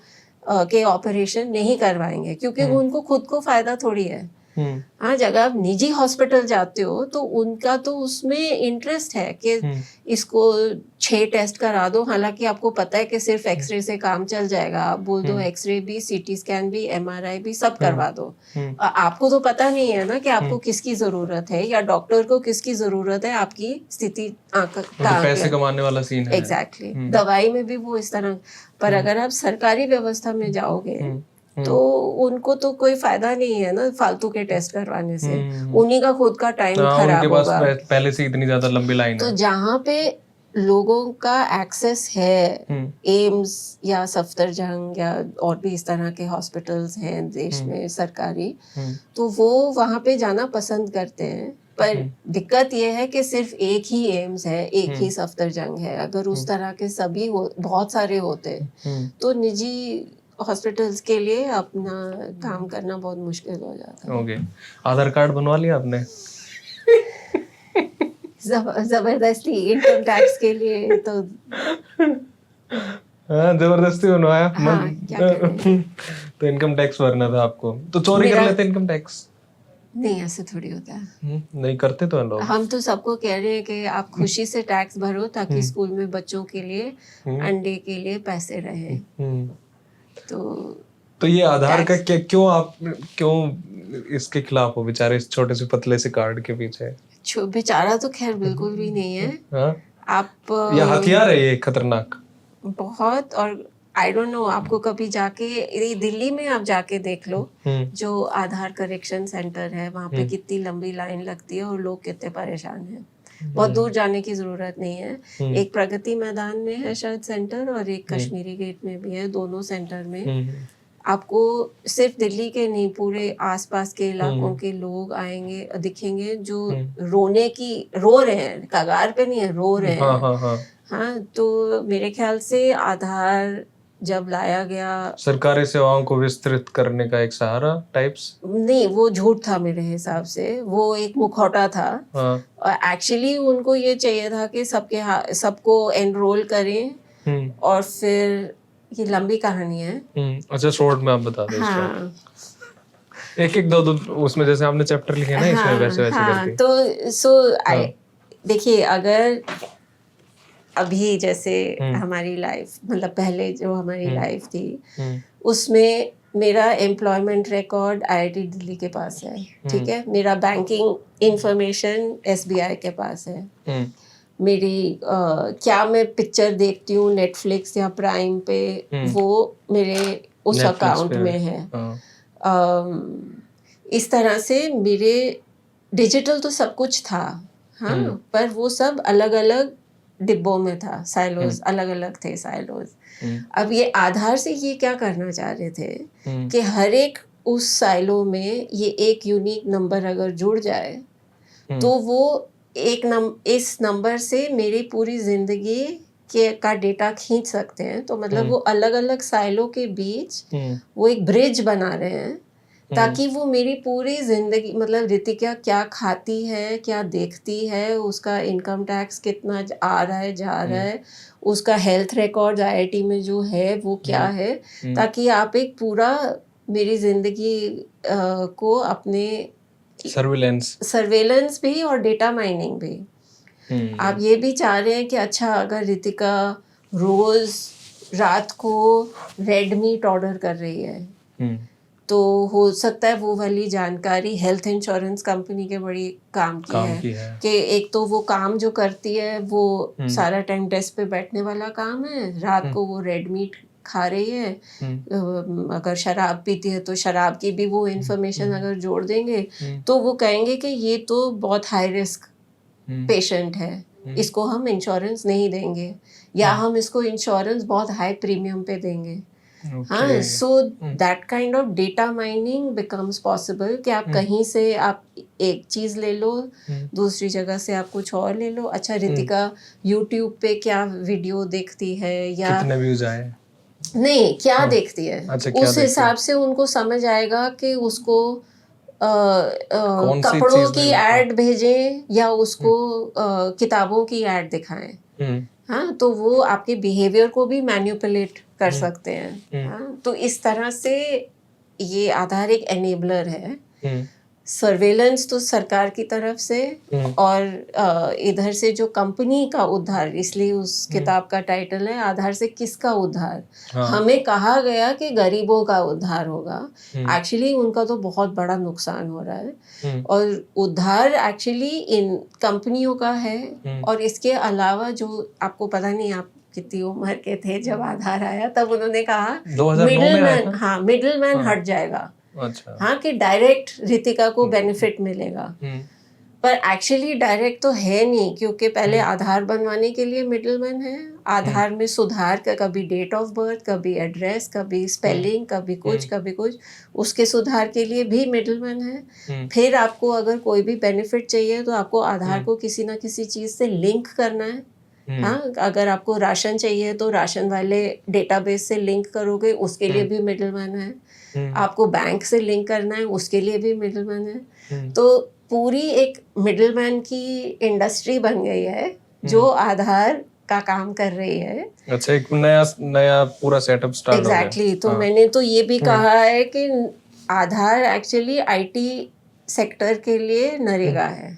के ऑपरेशन नहीं करवाएंगे, क्योंकि उनको खुद को फायदा थोड़ी है। हाँ, जब आप निजी हॉस्पिटल जाते हो तो उनका तो उसमें इंटरेस्ट है कि इसको 6 टेस्ट करा दो, हालांकि आपको पता है कि सिर्फ एक्सरे से काम चल जाएगा। आप बोल दो एक्सरे भी, सीटी स्कैन भी, MRI भी, सब करवा दो। आपको तो पता नहीं है ना कि आपको किसकी जरूरत है या डॉक्टर को किसकी जरूरत है, आपकी स्थिति पैसे कमाने वाला सीन है। एग्जैक्टली। दवाई में भी वो इस तरह, पर अगर आप सरकारी व्यवस्था में जाओगे तो उनको तो कोई फायदा नहीं है ना फालतू के टेस्ट करवाने से, उन्हीं का खुद का टाइम खराब होगा। पहले से इतनी ज्यादा लंबी लाइन तो जहाँ पे लोगों का एक्सेस है, एम्स या सफदरजंग या और भी इस तरह के हॉस्पिटल्स हैं देश में सरकारी, तो वो वहाँ पे जाना पसंद करते हैं। पर दिक्कत ये है कि सिर्फ एक ही एम्स है, एक ही सफदरजंग है। अगर उस तरह के सभी बहुत सारे होते तो निजी हॉस्पिटल्स के लिए अपना काम करना बहुत मुश्किल हो जाता है। ओके। आधार कार्ड बनवा लिया आपने? जबरदस्ती इनकम टैक्स के लिए तो जबरदस्ती बनवाया। हाँ, क्या करें? तो इनकम टैक्स भरना था आपको, तो चोरी कर लेते इनकम टैक्स। नहीं, ऐसे थोड़ी होता है। नहीं करते तो लोग। हम तो सबको कह रहे हैं कि आप खुशी से टैक्स भरो ताकि स्कूल में बच्चों के लिए अंडे के लिए पैसे रहे। तो ये आधार का क्यों इसके खिलाफ हो बेचारे, इस छोटे से पतले से कार्ड के पीछे? बेचारा तो खैर बिल्कुल भी नहीं है। आप ये हथियार है, ये खतरनाक बहुत। और आई डोंट नो, आपको कभी जाके दिल्ली में आप जाके देख लो, जो आधार करेक्शन सेंटर है वहाँ पे कितनी लंबी लाइन लगती है और लोग कितने परेशान हैं। बहुत दूर जाने की जरूरत नहीं है। एक प्रगति मैदान में है शायद सेंटर और एक कश्मीरी गेट में भी है। दोनों सेंटर में आपको सिर्फ दिल्ली के नहीं, पूरे आसपास के इलाकों के लोग आएंगे, दिखेंगे, जो रो रहे हैं, कगार पे नहीं है, रो रहे हाँ हैं। हाँ हाँ। हाँ, तो मेरे ख्याल से आधार जब लाया गया, सरकारी सेवाओं को विस्तृत करने का एक सहारा टाइप्स। नहीं, वो झूठ था मेरे हिसाब से, वो एक मुखौटा था। हाँ। और एक्चुअली उनको ये चाहिए था कि सबको एनरोल करें, और फिर ये लंबी कहानी है। अच्छा, शॉर्ट में आप बता दो इसका। हाँ एक एक दो दो उसमें जैसे आपने चैप्टर लिखे ना, इसमें वैसे वैसे हाँ, करके। तो देखिए, अगर अभी जैसे हमारी लाइफ, मतलब पहले जो हमारी लाइफ थी, उसमें मेरा एम्प्लॉयमेंट रिकॉर्ड आईआईटी दिल्ली के पास है, ठीक है, मेरा बैंकिंग इंफॉर्मेशन एसबीआई के पास है, मेरी क्या मैं पिक्चर देखती हूँ नेटफ्लिक्स या प्राइम पे, वो मेरे उस अकाउंट में है। इस तरह से मेरे डिजिटल तो सब कुछ था, हाँ, पर वो सब अलग अलग डिब्बों में था, साइलोज अलग अलग थे, साइलोज। अब ये आधार से ये क्या करना चाह रहे थे कि हर एक उस साइलो में ये एक यूनिक नंबर अगर जुड़ जाए, तो वो इस नंबर से मेरी पूरी जिंदगी का डेटा खींच सकते हैं। तो मतलब वो अलग अलग साइलो के बीच वो एक ब्रिज बना रहे हैं, ताकि वो मेरी पूरी जिंदगी, मतलब रितिका क्या खाती है, क्या देखती है, उसका इनकम टैक्स कितना आ रहा है, जा रहा है, उसका हेल्थ रिकॉर्ड आईआईटी में जो है वो क्या है, ताकि आप एक पूरा मेरी जिंदगी को अपने सर्वेलेंस भी और डेटा माइनिंग भी। आप ये भी चाह रहे हैं कि अच्छा, अगर रितिका रोज रात को रेड मीट ऑर्डर कर रही है, तो हो सकता है वो वाली जानकारी हेल्थ इंश्योरेंस कंपनी के बड़ी काम की है कि एक तो वो काम जो करती है वो सारा टाइम डेस्क पे बैठने वाला काम है, रात को वो रेड मीट खा रही है, अगर शराब पीती है तो शराब की भी वो इन्फॉर्मेशन अगर जोड़ देंगे, तो वो कहेंगे कि ये तो बहुत हाई रिस्क पेशेंट है, इसको हम इंश्योरेंस नहीं देंगे, या हम इसको इंश्योरेंस बहुत हाई प्रीमियम पे देंगे। हाँ, so that kind of data mining becomes possible कि आप कहीं से आप एक चीज ले लो, दूसरी जगह से आप कुछ और ले लो। अच्छा, रितिका यूट्यूब पे क्या वीडियो देखती है, या कितने व्यूज आए, नहीं, क्या देखती है, अच्छा, उस हिसाब से उनको समझ आएगा कि उसको कपड़ों की ऐड भेजें या उसको किताबों की ऐड दिखाएं। हाँ, तो वो आपके बिहेवियर को भी मैनिपुलेट कर सकते हैं। हाँ, तो इस तरह से ये आधार एक एनेबलर है। सर्वेलेंस तो सरकार की तरफ से, और इधर से जो कंपनी का उद्धार, इसलिए उस किताब का टाइटल है आधार से किसका उद्धार। हमें कहा गया कि गरीबों का उद्धार होगा, एक्चुअली उनका तो बहुत बड़ा नुकसान हो रहा है, और उद्धार एक्चुअली इन कंपनियों का है। और इसके अलावा जो आपको पता नहीं आप कितनी उम्र के थे जब आधार आया, तब उन्होंने कहा मिडिलमैन, हाँ, मिडिलमैन हट जाएगा। अच्छा, हाँ, कि डायरेक्ट रितिका को बेनिफिट मिलेगा, पर एक्चुअली डायरेक्ट तो है नहीं, क्योंकि पहले आधार बनवाने के लिए मिडिलमैन है, आधार में सुधार का, कभी डेट ऑफ बर्थ, कभी एड्रेस, कभी स्पेलिंग, कभी कुछ, उसके सुधार के लिए भी मिडिलमैन है। फिर आपको अगर कोई भी बेनिफिट चाहिए तो आपको आधार को किसी ना किसी चीज से लिंक करना है। हाँ, अगर आपको राशन चाहिए तो राशन वाले डेटाबेस से लिंक करोगे, उसके लिए भी मिडिलमैन है। आपको बैंक से लिंक करना है, उसके लिए भी मिडिलमैन है। तो पूरी एक मिडिलमैन की इंडस्ट्री बन गई है जो आधार का काम कर रही है। अच्छा, एक नया पूरा सेटअप स्टार्ट हो गया। एग्जैक्टली, तो मैंने तो ये भी कहा है कि आधार एक्चुअली आईटी सेक्टर के लिए नरेगा है।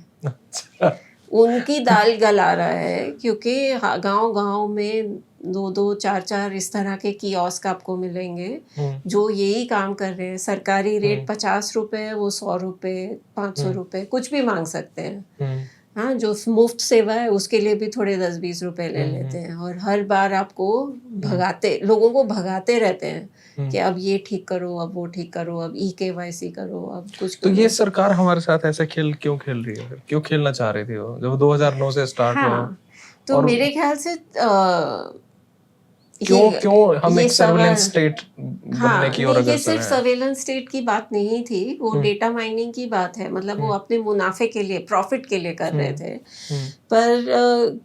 उनकी दाल गला रहा है, क्योंकि गांव में 2-2, 4-4 इस तरह के कियोस्क आपको मिलेंगे जो यही काम कर रहे हैं। सरकारी रेट 50 रुपए है, वो 100 रुपए, 500 रुपए कुछ भी मांग सकते हैं। हाँ, जो मुफ्त सेवा है उसके लिए भी थोड़े 10-20 रुपए ले लेते हैं, और हर बार आपको लोगों को भगाते रहते हैं कि अब ये ठीक करो, अब वो ठीक करो, अब EKYC करो, अब कुछ तो ये सरकार हमारे साथ ऐसा खेल क्यों खेल रही है, क्यों खेलना चाह रही थी वो, जब 2009 से स्टार्ट हुआ? तो मेरे ख्याल से क्यों हम ये एक सर्विलेंस सवाल स्टेट हाँ बनने की ओर नहीं, ये अग्रसर सिर्फ हैं? सर्वेलेंस स्टेट की बात नहीं थी, वो डेटा माइनिंग की बात है। मतलब वो अपने मुनाफे के लिए, प्रॉफिट के लिए कर रहे थे। पर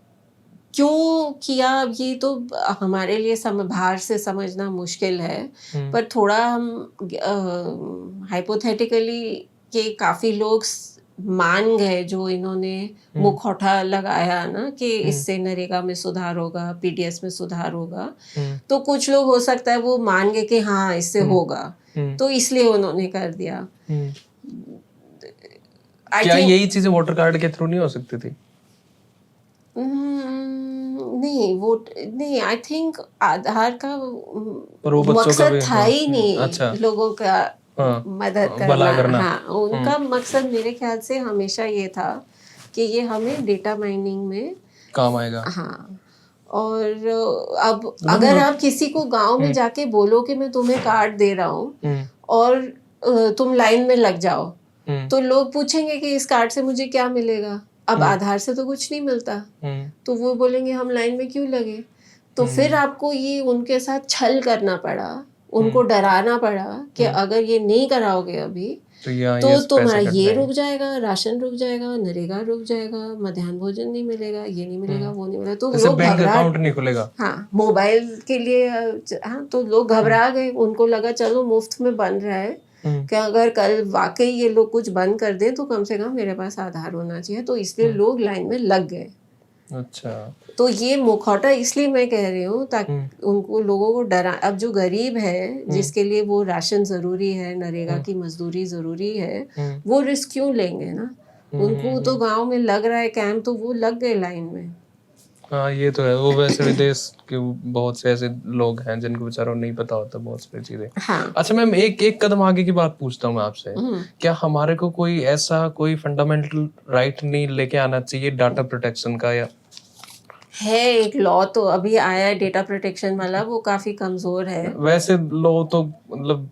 क्यों किया, अब ये तो हमारे लिए बाहर से समझना मुश्किल है। पर थोड़ा हम हाइपोथेटिकली कि काफी लोग मान गए, जो इन्होंने मुखौटा लगाया ना कि इससे नरेगा में सुधार होगा, पीडीएस में सुधार होगा, तो कुछ लोग हो सकता है वो मान गए कि हाँ इससे होगा, तो इसलिए उन्होंने कर दिया। आई क्या थिंक यही चीजें वोटर कार्ड के थ्रू नहीं हो सकती थी? नहीं, वो नहीं, आई थिंक आधार का पर वो बच्चों का मकसद भी, था हाँ, ही नहीं अच्छा, लोगों का हाँ, मदद भला करना। करना। हाँ, उनका मकसद मेरे ख्याल से हमेशा ये था कि ये हमें डेटा माइनिंग में काम आएगा। हाँ। और अब अगर आप किसी को गांव में जाके बोलो कि मैं तुम्हें कार्ड दे रहा हूँ और तुम लाइन में लग जाओ, तो लोग पूछेंगे कि इस कार्ड से मुझे क्या मिलेगा। अब आधार से तो कुछ नहीं मिलता, तो वो बोलेंगे हम लाइन में क्यों लगे। तो फिर आपको ये उनके साथ छल करना पड़ा, उनको डराना पड़ा कि अगर ये नहीं कराओगे अभी तो तुम्हारा ये रुक जाएगा, राशन रुक जाएगा, नरेगा रुक जाएगा, मध्याह्न भोजन नहीं मिलेगा, ये नहीं मिलेगा, वो नहीं मिलेगा। तो लोग बैंक घबरा, अकाउंट नहीं खुलेगा, हाँ, मोबाइल के लिए, हाँ, तो लोग घबरा गए। उनको लगा चलो मुफ्त में बन रहा है, कि अगर कल वाकई ये लोग कुछ बंद कर दें तो कम से कम मेरे पास आधार होना चाहिए, तो इसलिए लोग लाइन में लग गए। अच्छा, तो ये मुखौटा इसलिए मैं कह रही हूँ ताकि उनको, लोगों को डरा। अब जो गरीब है, जिसके लिए वो राशन जरूरी है, नरेगा की मजदूरी जरूरी है, वो रिस्क क्यों लेंगे ना। उनको तो गांव में लग रहा है कैंप, तो वो लग गए लाइन में। हाँ, ये तो है। वो वैसे विदेश के बहुत से ऐसे लोग हैं जिनको बेचारों नहीं पता होता बहुत सारी चीजें। हाँ। अच्छा मैम, एक कदम आगे की बात पूछता हूँ मैं आपसे। क्या हमारे को कोई ऐसा कोई फंडामेंटल राइट नहीं लेके आना चाहिए डाटा प्रोटेक्शन का? या है एक लॉ तो अभी आया है डेटा प्रोटेक्शन वाला, वो काफी कमजोर है। वैसे लो तो मतलब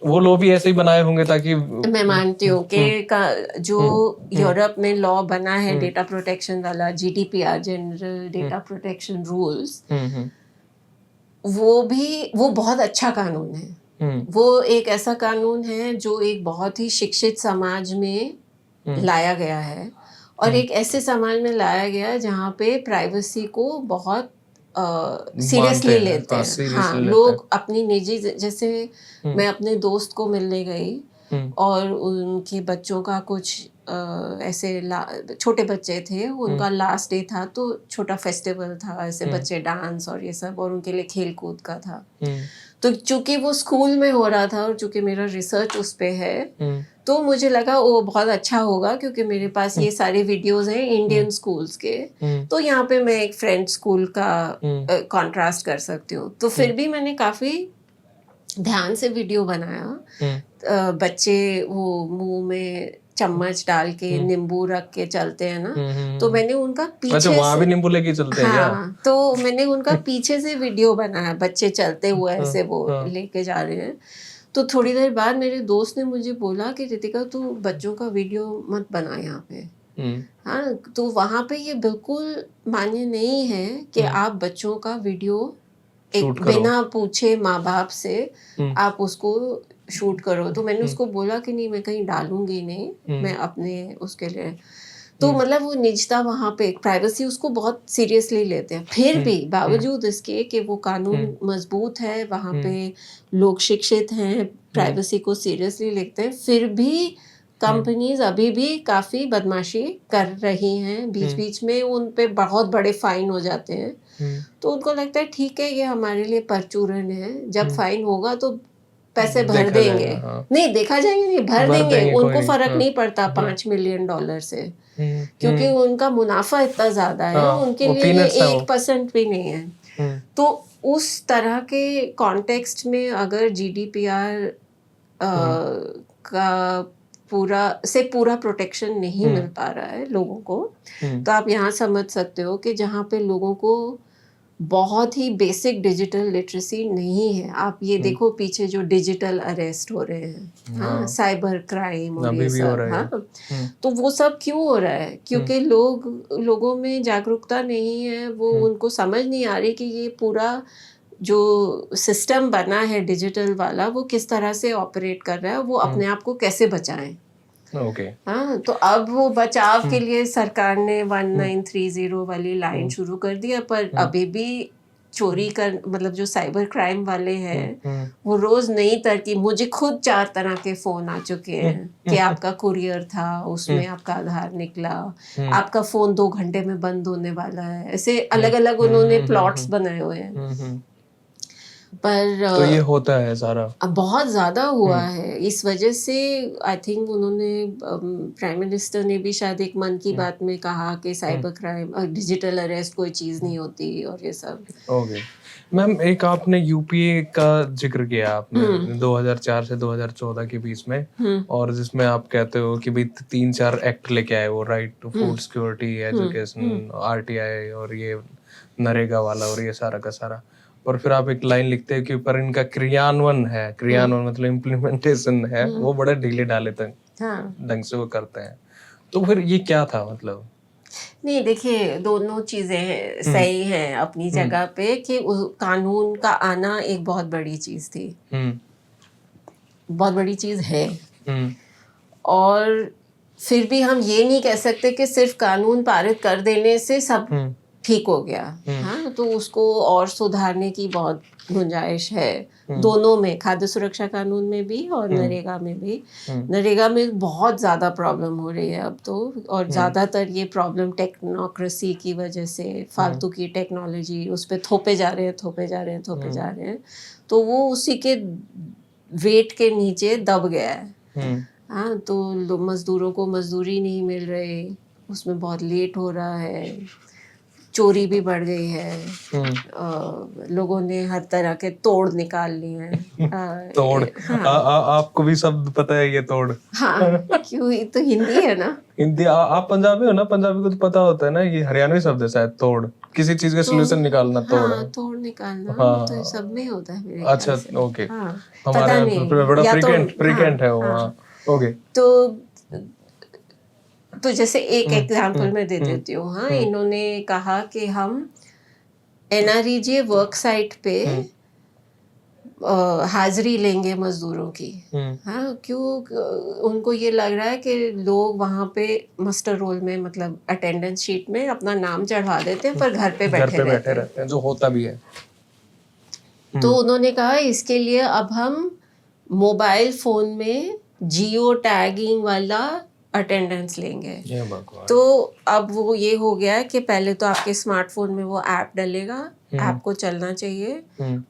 वो लो भी ऐसे ही बनाए होंगे ताकि मैं मानती हूँ कि जो यूरोप में लॉ बना है डेटा प्रोटेक्शन वाला, GDPR, general data protection rules, वो बहुत अच्छा कानून है। वो एक ऐसा कानून है जो एक बहुत ही शिक्षित समाज में लाया गया है, और एक ऐसे समाज में लाया गया जहाँ पे प्राइवेसी को बहुत सीरियसली लेते हैं। हाँ, लोग अपनी निजी, जैसे मैं अपने दोस्त को मिलने गई और उनके बच्चों का कुछ ऐसे छोटे बच्चे थे, उनका लास्ट डे था, तो छोटा फेस्टिवल था, ऐसे बच्चे डांस और ये सब, और उनके लिए खेल कूद का था। तो चूंकि वो स्कूल में हो रहा था और चूंकि मेरा रिसर्च उस पे है, तो मुझे लगा वो बहुत अच्छा होगा, क्योंकि मेरे पास ये सारे वीडियोस हैं इंडियन स्कूल्स के, तो यहाँ पे मैं एक फ्रेंच स्कूल का कॉन्ट्रास्ट कर सकती हूँ। तो फिर भी मैंने काफी ध्यान से वीडियो बनाया। बच्चे वो मुंह में चम्मच डाल के नींबू रख के चलते हैं ना, तो मैंने उनका पीछे अच्छा, वहाँ भी नींबू लेके चलते हैं क्या? हाँ, तो मैंने उनका पीछे से वीडियो बनाया, बच्चे चलते हुए ऐसे वो लेके जा रहे हैं। तो थोड़ी देर बाद मेरे दोस्त ने मुझे बोला कि रितिका, तू बच्चों का वीडियो मत बना यहाँ पे। हाँ, तो वहाँ पे ये बिल्कुल मान्य नहीं है कि आप बच्चों का वीडियो एक बिना पूछे माँ बाप से आप उसको शूट करो। तो मैंने उसको बोला कि नहीं, मैं कहीं डालूंगी नहीं, मैं अपने उसके लिए। तो मतलब वो निजता, वहाँ पे प्राइवेसी उसको बहुत सीरियसली लेते हैं। फिर भी बावजूद इसके कि वो कानून मजबूत है, वहाँ पे लोग शिक्षित हैं, प्राइवेसी को सीरियसली लेते हैं, फिर भी कंपनीज अभी भी काफी बदमाशी कर रही हैं। बीच बीच में उन पे बहुत बड़े फाइन हो जाते हैं, तो उनको लगता है ठीक है, ये हमारे लिए परचूरन है, जब फाइन होगा तो पैसे भर देंगे। नहीं, देखा जाएंगे नहीं, भर देंगे, उनको फर्क नहीं पड़ता $5 मिलियन से, क्योंकि उनका मुनाफा इतना ज्यादा है, उनके लिए ये 1% भी नहीं है। तो उस तरह के कॉन्टेक्स्ट में अगर जीडीपीआर का पूरा प्रोटेक्शन नहीं मिल पा रहा है लोगों को, तो आप यहाँ समझ सकते हो कि जहाँ पे लोगों को बहुत ही बेसिक डिजिटल लिटरेसी नहीं है। आप ये देखो पीछे जो डिजिटल अरेस्ट हो रहे हैं, हाँ, साइबर क्राइम और अभी ये भी हो सब, रहा है। हाँ, तो वो सब क्यों हो रहा है? क्योंकि लोगों में जागरूकता नहीं है, वो उनको समझ नहीं आ रही कि ये पूरा जो सिस्टम बना है डिजिटल वाला, वो किस तरह से ऑपरेट कर रहा है, वो अपने आप को कैसे बचाएं। ओके। हाँ, तो अब वो बचाव के लिए सरकार ने 1930 वाली लाइन शुरू कर दिया, पर अभी भी चोरी कर मतलब जो साइबर क्राइम वाले हैं वो रोज नई तरकीब, मुझे खुद 4 तरह के फोन आ चुके हैं कि आपका कुरियर था, उसमें आपका आधार निकला, आपका फोन 2 घंटे में बंद होने वाला है, ऐसे अलग अलग उन्होंने प्लॉट्स बनाए हुए हैं। पर तो ये होता है सारा, अब बहुत ज़्यादा हुआ है, इस वजह से आई थिंक उन्होंने प्राइम मिनिस्टर ने भी शायद एक मन की बात में कहा कि साइबर क्राइम और डिजिटल अरेस्ट कोई चीज़ नहीं होती और ये सब। ओके मैम, एक आपने यूपीए का जिक्र किया आपने 2004 से 2014 के बीच में, और जिसमें आप कहते हो कि भाई 3-4 एक्ट लेके आए वो, right to food security, education, RTI और ये नरेगा वाला और ये सारा का सारा, और फिर आप एक लाइन लिखते हैं कि पर इनका क्रियान्वयन मतलब इम्प्लीमेंटेशन है वो बड़े ढीले ढाले ढंग से वो करते हैं। तो फिर ये क्या था मतलब? नहीं, देखिए दोनों चीज़ें सही हैं अपनी जगह पे कि कानून का आना एक बहुत बड़ी चीज़ थी, बहुत बड़ी चीज़ है, और फिर भी हम ये नहीं कह सकते कि सिर्फ कानून पारित कर देने से सब ठीक हो गया। हाँ, तो उसको और सुधारने की बहुत गुंजाइश है, दोनों में, खाद्य सुरक्षा कानून में भी और नरेगा में भी। नरेगा में बहुत ज़्यादा प्रॉब्लम हो रही है अब तो, और ज़्यादातर ये प्रॉब्लम टेक्नोक्रेसी की वजह से, फालतू की टेक्नोलॉजी उस पर थोपे जा रहे हैं, तो वो उसी के वेट के नीचे दब गया है। हाँ, तो मजदूरों को मजदूरी नहीं मिल रही, उसमें बहुत लेट हो रहा है, चोरी भी बढ़ गई है, लोगों ने हर तरह के तोड़ निकाल लिए हैं। तोड़, हाँ, आपको भी शब्द पता है ये तोड़? हाँ, क्यों, ये तो हिंदी है ना। हिंदी, आप पंजाबी हो ना, पंजाबी को तो पता होता है ना, ये हरियाणवी शब्द है शायद, तोड़, किसी चीज का सोल्यूशन निकालना, तोड़ है। तोड़ निकालना, हाँ, तो सब में होता है मेरे अच्छा, ख्याल से। ओके, हाँ, हमारे पता यहाँ नहीं, बड़ा या तो फ्रीक्वेंट है वो। हाँ, ओके। तो जैसे एक एग्जाम्पल मैं दे देती हूँ। हाँ, इन्होंने कहा कि हम NREGA वर्क साइट पे हाजिरी लेंगे मजदूरों की। हाँ, क्यों, उनको ये लग रहा है कि लोग वहाँ पे मस्टर रोल में, मतलब अटेंडेंस शीट में अपना नाम चढ़वा देते हैं पर घर पे बैठे रहते हैं, जो होता भी है। तो उन्होंने कहा इसके लिए अब हम मोबाइल फोन में जियो टैगिंग वाला अटेंडेंस लेंगे। तो अब वो ये हो गया कि पहले तो आपके स्मार्टफोन में वो ऐप डलेगा, ऐप को चलना चाहिए,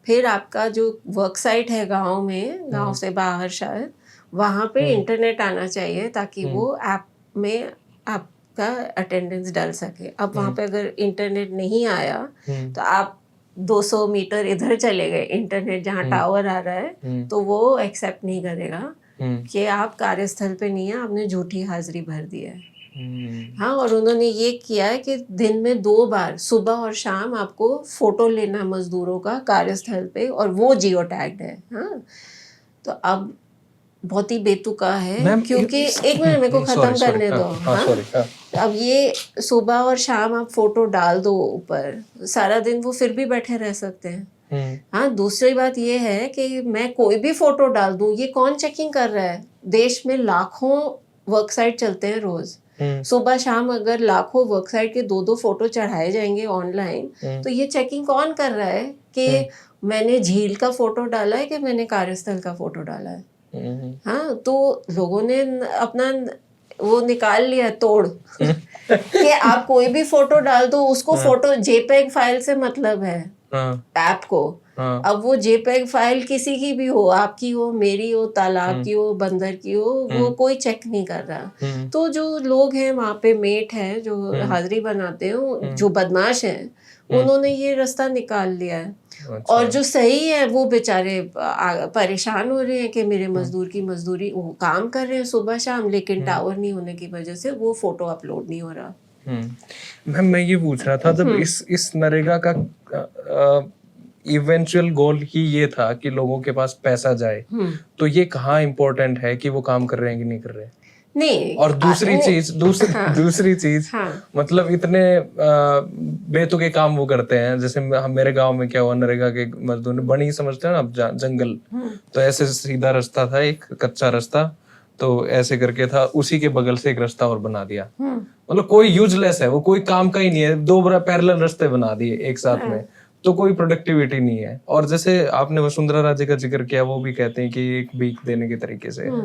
फिर आपका जो वर्क साइट है गांव में, गांव से बाहर शायद, वहाँ पे इंटरनेट आना चाहिए ताकि वो ऐप में आपका अटेंडेंस डल सके। अब वहाँ पे अगर इंटरनेट नहीं आया तो आप 200 मीटर इधर चले गए, इंटरनेट जहाँ टावर आ रहा है, तो वो एक्सेप्ट नहीं करेगा कि आप कार्यस्थल पे नहीं है, आपने झूठी हाजिरी भर दी है। हाँ, और उन्होंने ये किया है कि दिन में 2 बार, सुबह और शाम, आपको फोटो लेना मजदूरों का कार्यस्थल पे, और वो जियो टैग्ड है। हाँ, तो अब बहुत ही बेतुका है, क्योंकि एक मिनट मेरे को खत्म करने दो। हाँ, अब ये सुबह और शाम आप फोटो डाल दो ऊपर, सारा दिन वो फिर भी बैठे रह सकते हैं। हाँ, दूसरी बात ये है कि मैं कोई भी फोटो डाल दूं, ये कौन चेकिंग कर रहा है? देश में लाखों वर्क साइट चलते हैं रोज, सुबह शाम अगर लाखों वर्क साइट के 2-2 फोटो चढ़ाए जाएंगे ऑनलाइन, तो ये चेकिंग कौन कर रहा है कि मैंने झील का फोटो डाला है कि मैंने कार्यस्थल का फोटो डाला है? हाँ, तो लोगों ने अपना वो निकाल लिया तोड़ कि आप कोई भी फोटो डाल दो, उसको फोटो JPEG फाइल से मतलब है ऐप को। अब वो JPEG फाइल किसी की भी हो, आपकी हो, मेरी हो, तालाब की हो, बंदर की हो, वो कोई चेक नहीं कर रहा। तो जो लोग हैं वहाँ पे, मेट हैं जो हाजिरी बनाते हैं, जो बदमाश हैं, उन्होंने ये रास्ता निकाल लिया है। अच्छा। और जो सही है वो बेचारे परेशान हो रहे हैं कि मेरे मजदूर की मजदूरी, वो काम कर रहे हैं सुबह शाम, लेकिन टावर नहीं होने की वजह से वो फोटो अपलोड नहीं हो रहा। मैम मैं ये पूछ रहा था जब इस नरेगा का इवेंचुअल गोल ही ये था कि लोगों के पास पैसा जाए, तो ये कहाँ इम्पोर्टेंट है कि वो काम कर रहे हैं कि नहीं कर रहे हैं? नहीं, और दूसरी चीज दूसरी चीज मतलब इतने बेतुके काम वो करते हैं, जैसे हम मेरे गांव में क्या हुआ, नरेगा के मजदूर ने बनी समझते हैं ना आप, जंगल, तो ऐसे सीधा रास्ता था, एक कच्चा रास्ता, तो ऐसे करके था, उसी के बगल से एक रास्ता और बना दिया, मतलब कोई यूजलेस है वो, कोई काम का ही नहीं है, 2 पैरेलल रास्ते बना दिए एक साथ में, तो कोई प्रोडक्टिविटी नहीं है। और जैसे आपने वसुंधरा राजे का जिक्र किया, वो भी कहते हैं कि एक भीख देने के तरीके से है,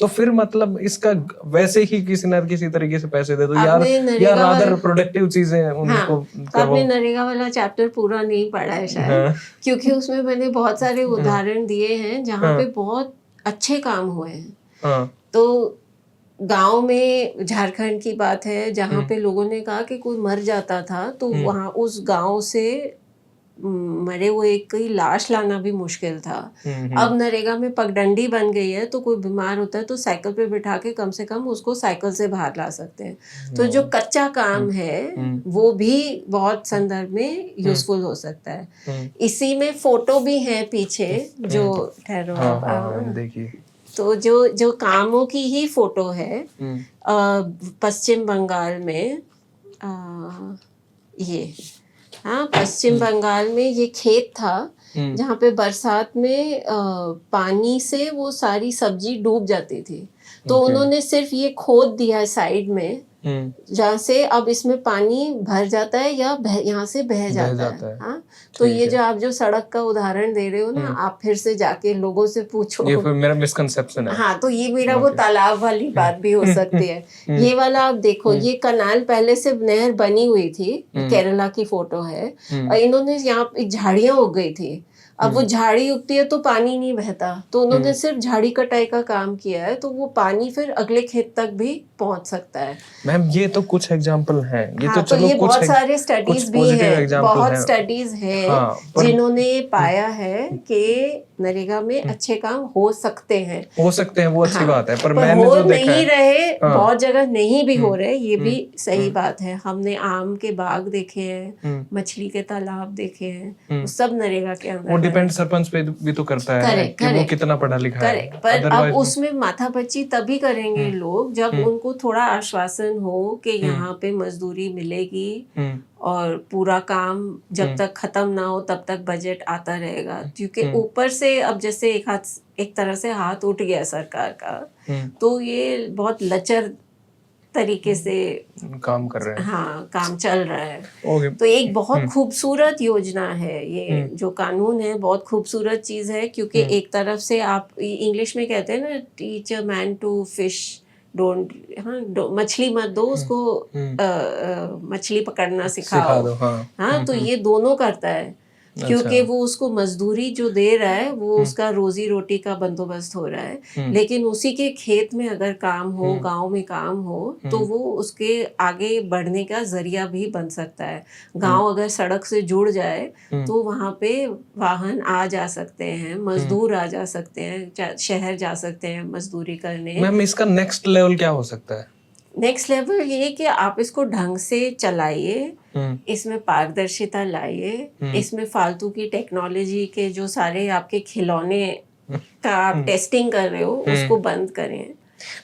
तो फिर मतलब इसका वैसे ही किसी न किसी तरीके से पैसे दे दो यार, या रादर प्रोडक्टिव चीजें उनको तो आपने नरेगा वाला चैप्टर पूरा नहीं पढ़ा है शायद, क्योंकि उसमें मैंने बहुत सारे उदाहरण दिए हैं जहाँ पे बहुत अच्छे काम हुए हैं। तो गांव में, झारखंड की बात है, जहाँ पे लोगों ने कहा कि कोई मर जाता था तो वहाँ उस गांव से मरे हुए की लाश लाना भी मुश्किल था। अब नरेगा में पगडंडी बन गई है, तो कोई बीमार होता है तो साइकिल पे बिठा के कम से कम उसको साइकिल से बाहर ला सकते हैं। तो जो कच्चा काम है वो भी बहुत संदर्भ में यूजफुल हो सकता है। इसी में फोटो भी है पीछे, जो ठहरो देखिए, तो जो कामों की ही फोटो है। पश्चिम बंगाल में ये, हाँ, पश्चिम बंगाल में ये खेत था जहाँ पे बरसात में पानी से वो सारी सब्जी डूब जाती थी, तो उन्होंने सिर्फ ये खोद दिया साइड में, जहाँ से अब इसमें पानी भर जाता है या यहाँ से बह जाता है। हाँ, तो ये जो आप जो सड़क का उदाहरण दे रहे हो ना, आप फिर से जाके लोगों से पूछो, ये फिर मेरा मिसकंसेप्शन है। हाँ, तो ये मेरा वो तालाब वाली बात भी हो सकती है। ये वाला आप देखो, ये कनाल पहले से नहर बनी हुई थी, केरला की फोटो है, और इन्होंने यहाँ झाड़ियां उग गई थी। अब वो झाड़ी उगती है तो पानी नहीं बहता, तो उन्होंने सिर्फ झाड़ी कटाई का काम किया है, तो वो पानी फिर अगले खेत तक भी पहुंच सकता है। मैम ये तो कुछ एग्जांपल हैं, ये हाँ, तो चलो ये कुछ बहुत सारे स्टडीज भी हैं, बहुत स्टडीज हैं जिन्होंने पाया है कि नरेगा में अच्छे काम हो सकते हैं, वो अच्छी बात है, पर मैंने जो देखा नहीं रहे, बहुत जगह नहीं भी हो रहे, ये भी सही बात है। हमने आम के बाग देखे हैं, मछली के तालाब देखे हैं, वो सब नरेगा के अंदर। वो डिपेंड सरपंच पे भी तो करता है कि वो कितना पढ़ा लिखा है। पर अब उसमें माथापच्ची तभी करेंगे लोग जब उनको थोड़ा आश्वासन हो कि यहाँ पे मजदूरी मिलेगी और पूरा काम जब तक खत्म ना हो तब तक बजट आता रहेगा। क्योंकि ऊपर से अब जैसे एक तरह से हाथ उठ गया सरकार का, तो ये बहुत लचर तरीके से काम कर रहे हैं। हाँ, काम चल रहा है। तो एक बहुत खूबसूरत योजना है ये, जो कानून है बहुत खूबसूरत चीज है, क्योंकि एक तरफ से आप इंग्लिश में कहते हैं ना, teach a man to fish, don't, हाँ, मछली मत दो उसको, मछली पकड़ना सिखाओ। हाँ, तो ये दोनों करता है, क्योंकि वो उसको मजदूरी जो दे रहा है वो उसका रोजी रोटी का बंदोबस्त हो रहा है, लेकिन उसी के खेत में अगर काम हो, गांव में काम हो, तो वो उसके आगे बढ़ने का जरिया भी बन सकता है। गांव अगर सड़क से जुड़ जाए तो वहाँ पे वाहन आ जा सकते हैं, मजदूर आ जा सकते हैं, शहर जा सकते हैं मजदूरी करने। मैम इसका नेक्स्ट लेवल क्या हो सकता है? नेक्स्ट लेवल ये कि आप इसको ढंग से चलाइए, इसमें पारदर्शिता लाइए, इसमें फालतू की टेक्नोलॉजी के जो सारे आपके खिलौने का आप टेस्टिंग कर रहे हो उसको बंद करें।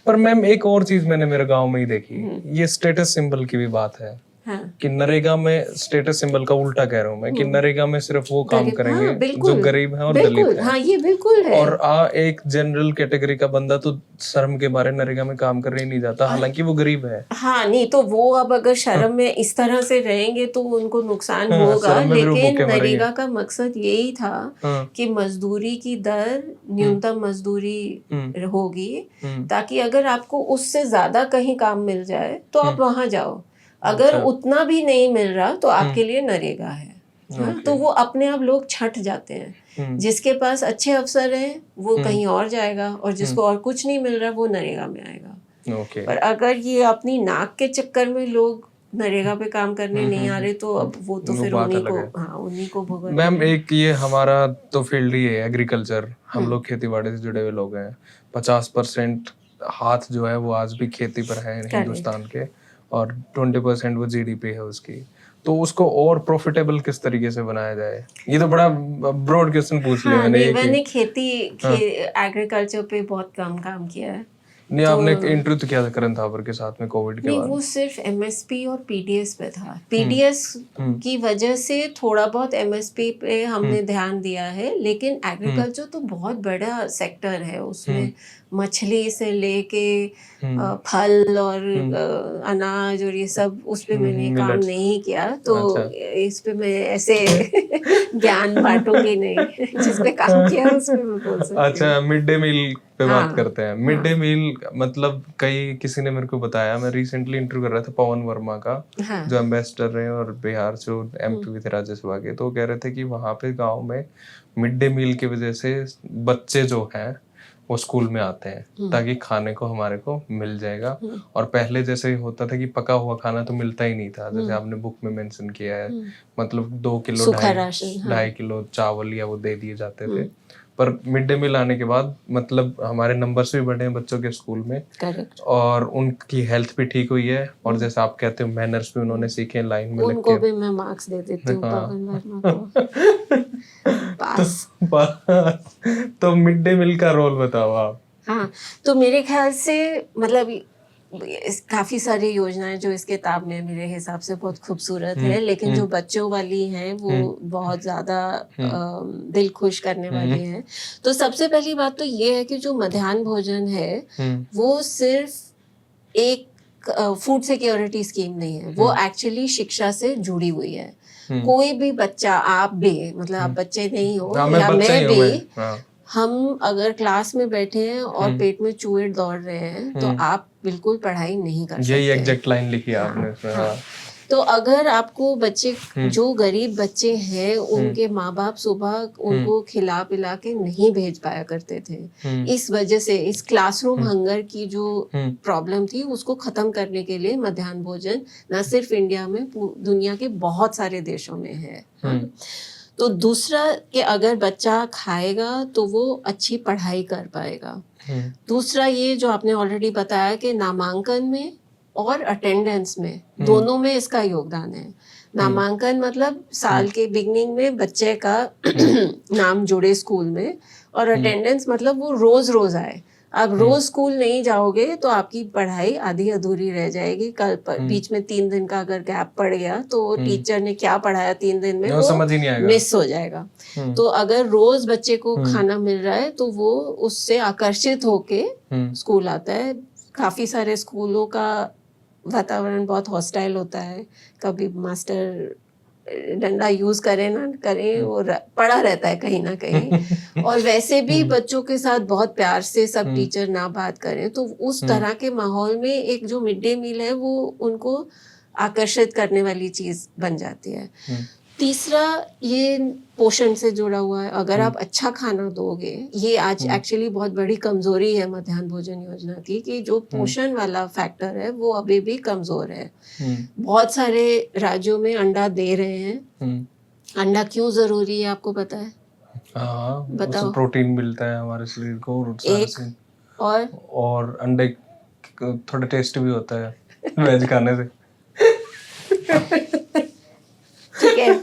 पर मैम एक और चीज मैंने मेरे गांव में ही देखी, ये स्टेटस सिंबल की भी बात है। हाँ। कि नरेगा में स्टेटस सिंबल का उल्टा कह रहा हूँ मैं, कि नरेगा में सिर्फ वो काम करेंगे जो गरीब है और दलित है। हाँ, ये बिल्कुल है। और एक जनरल कैटेगरी का बंदा तो शर्म के बारे नरेगा में काम करने ही नहीं जाता, हालांकि वो गरीब है। हाँ, नहीं तो वो अब अगर शर्म में इस तरह से रहेंगे तो उनको नुकसान होगा, लेकिन नरेगा का मकसद यही था कि मजदूरी की दर न्यूनतम मजदूरी होगी, ताकि अगर आपको उससे ज्यादा कहीं काम मिल जाए तो आप वहां जाओ, अगर उतना भी नहीं मिल रहा तो आपके लिए नरेगा है। हाँ, तो वो अपने आप लोग छट जाते हैं। जिसके पास अच्छे अवसर हैं वो कहीं और जाएगा, और जिसको और कुछ नहीं मिल रहा वो नरेगा में आएगा। पर अगर ये अपनी नाक के चक्कर में लोग नरेगा पे काम करने नहीं आ रहे तो अब वो तो फिर उन्हीं को भुगतना। मैम एक ये हमारा तो फील्ड ही है एग्रीकल्चर, हम लोग खेती बाड़ी से जुड़े हुए लोग हैं, 50% हाथ जो है वो आज भी खेती पर है हिंदुस्तान के, और 20% वो जीडीपी है उसकी, तो उसको और प्रॉफिटेबल किस तरीके से बनाया जाए? ये तो बड़ा ब्रॉड क्वेश्चन पूछ लिया हाँ, मैंने। नहीं, ये कि मैंने एग्रीकल्चर पे बहुत कम काम किया है। नहीं, तो आपने इंटरव्यू तो किया था करण थापर के साथ में कोविड के नहीं, बाद? वो सिर्फ एमएसपी और पीडीएस पे था। पीडीएस की वजह से थोड़ा बहुत एमएसपी पे हमने ध्यान दिया है, लेकिन एग्रीकल्चर तो बहुत बड़ा सेक्टर है, उसमें मछली से लेके फल और अनाज और ये सब, उस पे मैंने काम मिलेट्स। नहीं किया, तो अच्छा। इस पे मैं ऐसे ज्ञान बांटूंगी नहीं। जिस पे काम किया उस पे मैं बोल सकती हूँ। अच्छा, मिड डे मील पे बात हाँ, करते हैं। मिड डे मील मतलब किसी ने मेरे को बताया, मैं रिसेंटली इंटरव्यू कर रहा था पवन वर्मा का, हाँ, जो एम्बेसडर रहे और बिहार से एमपी भी थे राज्यसभा के, तो वो कह रहे थे कि वहां पे गांव में मिड डे मील की वजह से बच्चे जो हैं वो स्कूल में आते हैं ताकि खाने को हमारे को मिल जाएगा। और पहले जैसे होता था कि पका हुआ खाना तो मिलता ही नहीं था, जैसे आपने बुक में मेंशन किया है, मतलब 2 किलो सूखा राशन, हाँ। 2.5 किलो चावल या वो दे दिए जाते थे। पर मिड डे मील आने के बाद मतलब हमारे नंबर्स भी बढ़े हैं बच्चों के स्कूल में, करेक्ट। और उनकी हेल्थ भी ठीक हुई है, और जैसे आप कहते हो मैनर्स भी उन्होंने सीखे लाइन में लग उनको के। भी मैं मार्क्स दे देती हूँ, हाँ। पवन वर्मा को। पास। तो मिड डे मील का रोल बताओ आप। हाँ, तो मेरे ख्याल से मतलब काफी सारी योजनाएं जो इस किताब में मेरे हिसाब से बहुत खूबसूरत है, लेकिन जो बच्चों वाली हैं वो बहुत ज्यादा दिल खुश करने वाली हैं। तो सबसे पहली बात तो ये है कि जो मध्याह्न भोजन है वो सिर्फ एक फूड सिक्योरिटी स्कीम नहीं है, वो एक्चुअली शिक्षा से जुड़ी हुई है। कोई भी बच्चा, आप भी, मतलब आप बच्चे नहीं हो या मैं भी, हम अगर क्लास में बैठे हैं और पेट में चूहे दौड़ रहे हैं तो आप बिल्कुल पढ़ाई नहीं कर सकते। यही एग्जैक्ट लाइन लिखी है आपने इसमें। हाँ। तो अगर आपको बच्चे, जो गरीब बच्चे हैं, उनके माँ बाप सुबह उनको खिला पिला के नहीं भेज पाया करते थे, इस वजह से इस क्लासरूम हंगर की जो प्रॉब्लम थी उसको खत्म करने के लिए मध्याह्न भोजन न सिर्फ इंडिया में, दुनिया के बहुत सारे देशों में है। तो दूसरा कि अगर बच्चा खाएगा तो वो अच्छी पढ़ाई कर पाएगा। दूसरा ये जो आपने ऑलरेडी बताया कि नामांकन में और अटेंडेंस में, दोनों में इसका योगदान है। नामांकन मतलब साल के बिगनिंग में बच्चे का नाम जुड़े स्कूल में, और अटेंडेंस मतलब वो रोज रोज आए। आप रोज स्कूल नहीं जाओगे तो आपकी पढ़ाई आधी अधूरी रह जाएगी। कल बीच में 3 दिन का अगर गैप पड़ गया तो टीचर ने क्या पढ़ाया 3 दिन में वो समझ ही नहीं आएगा, मिस हो जाएगा। तो अगर रोज बच्चे को खाना मिल रहा है तो वो उससे आकर्षित होके स्कूल आता है। काफी सारे स्कूलों का वातावरण बहुत हॉस्टाइल होता है, कभी मास्टर डंडा यूज करें ना करें, वो पड़ा रहता है कहीं ना कहीं। और वैसे भी बच्चों के साथ बहुत प्यार से सब टीचर ना बात करें, तो उस तरह के माहौल में एक जो मिड डे मील है वो उनको आकर्षित करने वाली चीज बन जाती है। तीसरा ये पोषण से जुड़ा हुआ है। अगर आप अच्छा खाना दोगे, ये आज एक्चुअली बहुत बड़ी कमजोरी है मध्याह्न भोजन योजना की, कि जो पोषण वाला फैक्टर है वो अभी भी कमजोर है। बहुत सारे राज्यों में अंडा दे रहे हैं। अंडा क्यों जरूरी है आपको पता है? हाँ, बताओ। प्रोटीन मिलता है हमारे शरीर को, और अंडे थोड़ा टेस्टी भी होता है वेज खाने से। ठीक है,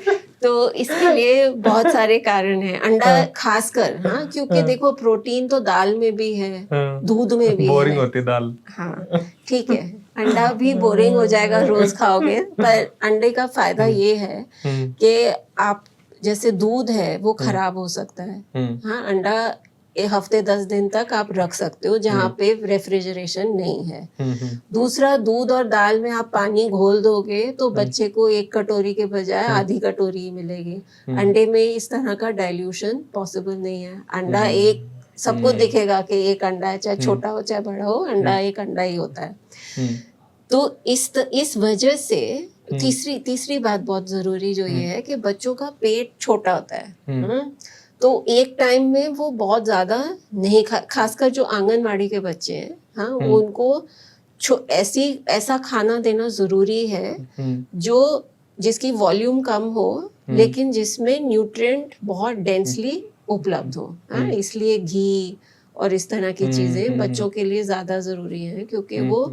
तो इसके लिए बहुत सारे कारण हैं। अंडा खासकर, हाँ, क्योंकि देखो प्रोटीन तो दाल में भी है, दूध में भी बोरिंग है। होती है दाल। हाँ, ठीक है, अंडा भी बोरिंग हो जाएगा रोज खाओगे, पर अंडे का फायदा ये है कि आप, जैसे दूध है वो खराब हो सकता है, हाँ, अंडा एक हफ्ते 10 दिन तक आप रख सकते हो जहाँ पे रेफ्रिजरेशन नहीं है। दूसरा, दूध और दाल में आप पानी घोल दोगे तो बच्चे को 1 कटोरी के बजाय आधी कटोरी ही मिलेगी। अंडे में इस तरह का डाइल्यूशन पॉसिबल नहीं है। अंडा एक, सबको दिखेगा कि एक अंडा है, चाहे छोटा हो चाहे बड़ा हो, अंडा एक अंडा ही होता है। तो इस वजह से तीसरी बात बहुत जरूरी जो ये है कि बच्चों का पेट छोटा होता है। तो एक टाइम में वो बहुत ज्यादा नहीं खासकर जो आंगनवाड़ी के बच्चे हैं, हाँ, उनको ऐसा खाना देना जरूरी है जो जिसकी वॉल्यूम कम हो लेकिन जिसमें न्यूट्रिएंट बहुत डेंसली उपलब्ध हो। हाँ, इसलिए घी और इस तरह की चीजें बच्चों के लिए ज्यादा जरूरी है, क्योंकि वो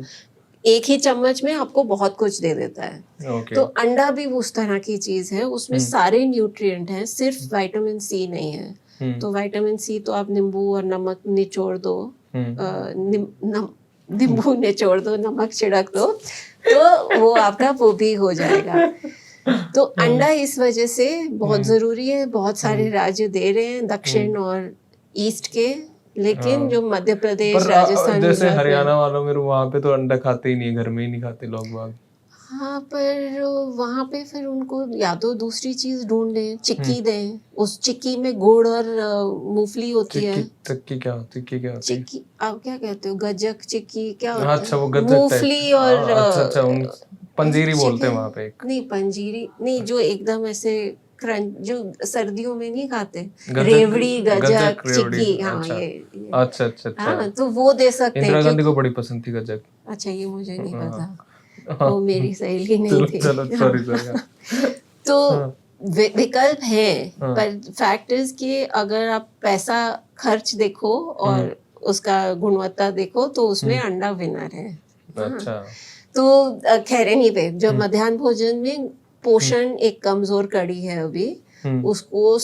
एक ही चम्मच में आपको बहुत कुछ दे देता है। ओके। तो अंडा भी उस तरह की चीज है, उसमें सारे न्यूट्रिएंट हैं, सिर्फ विटामिन सी नहीं है। तो विटामिन सी तो आप नींबू और नमक निचोड़ दो, नींबू निचोड़ दो, नमक छिड़क दो, तो वो आपका वो भी हो जाएगा। तो अंडा इस वजह से बहुत जरूरी है। बहुत सारे राज्य दे रहे हैं, दक्षिण और ईस्ट के, लेकिन जो मध्य प्रदेश, राजस्थान, जैसे गुजरात में, हरियाणा वालों में वहां पे तो अंडा खाते ही नहीं, घर में ही नहीं खाते लोग बाग। हाँ, पर वहां पे फिर उनको या तो दूसरी चीज ढूंढ लें, चिक्की दें, उस चिक्की में गुड़ और मूंगफली होती है। चिक्की क्या होती है? चिक्की आप क्या कहते हो, गज्जक चिक्की क्या होता अच्छा, वो है, गज्जक मूंगफली और अच्छा, पंजीरी बोलते हैं वहां पे एक। नहीं, पंजीरी नहीं, जो एकदम ऐसे क्रंच, जो सर्दियों में नहीं खाते, रेवड़ी, गज्जक, चिक्की। हाँ, अच्छा। ये अच्छा। हाँ, तो वो दे सकते हैं। इंदिरा गांधी को बड़ी पसंद थी गज्जक। अच्छा, ये मुझे नहीं पता, वो मेरी सहेली नहीं थी। चलो सॉरी। तो विकल्प है, पर फैक्ट इज कि अगर आप पैसा खर्च देखो और उसका गुणवत्ता देखो, तो उसमें अंडा विनर है। अच्छा। तो खैर एनीवे, जो मध्याह्न भोजन में पोषण एक कमजोर कड़ी है अभी, उसको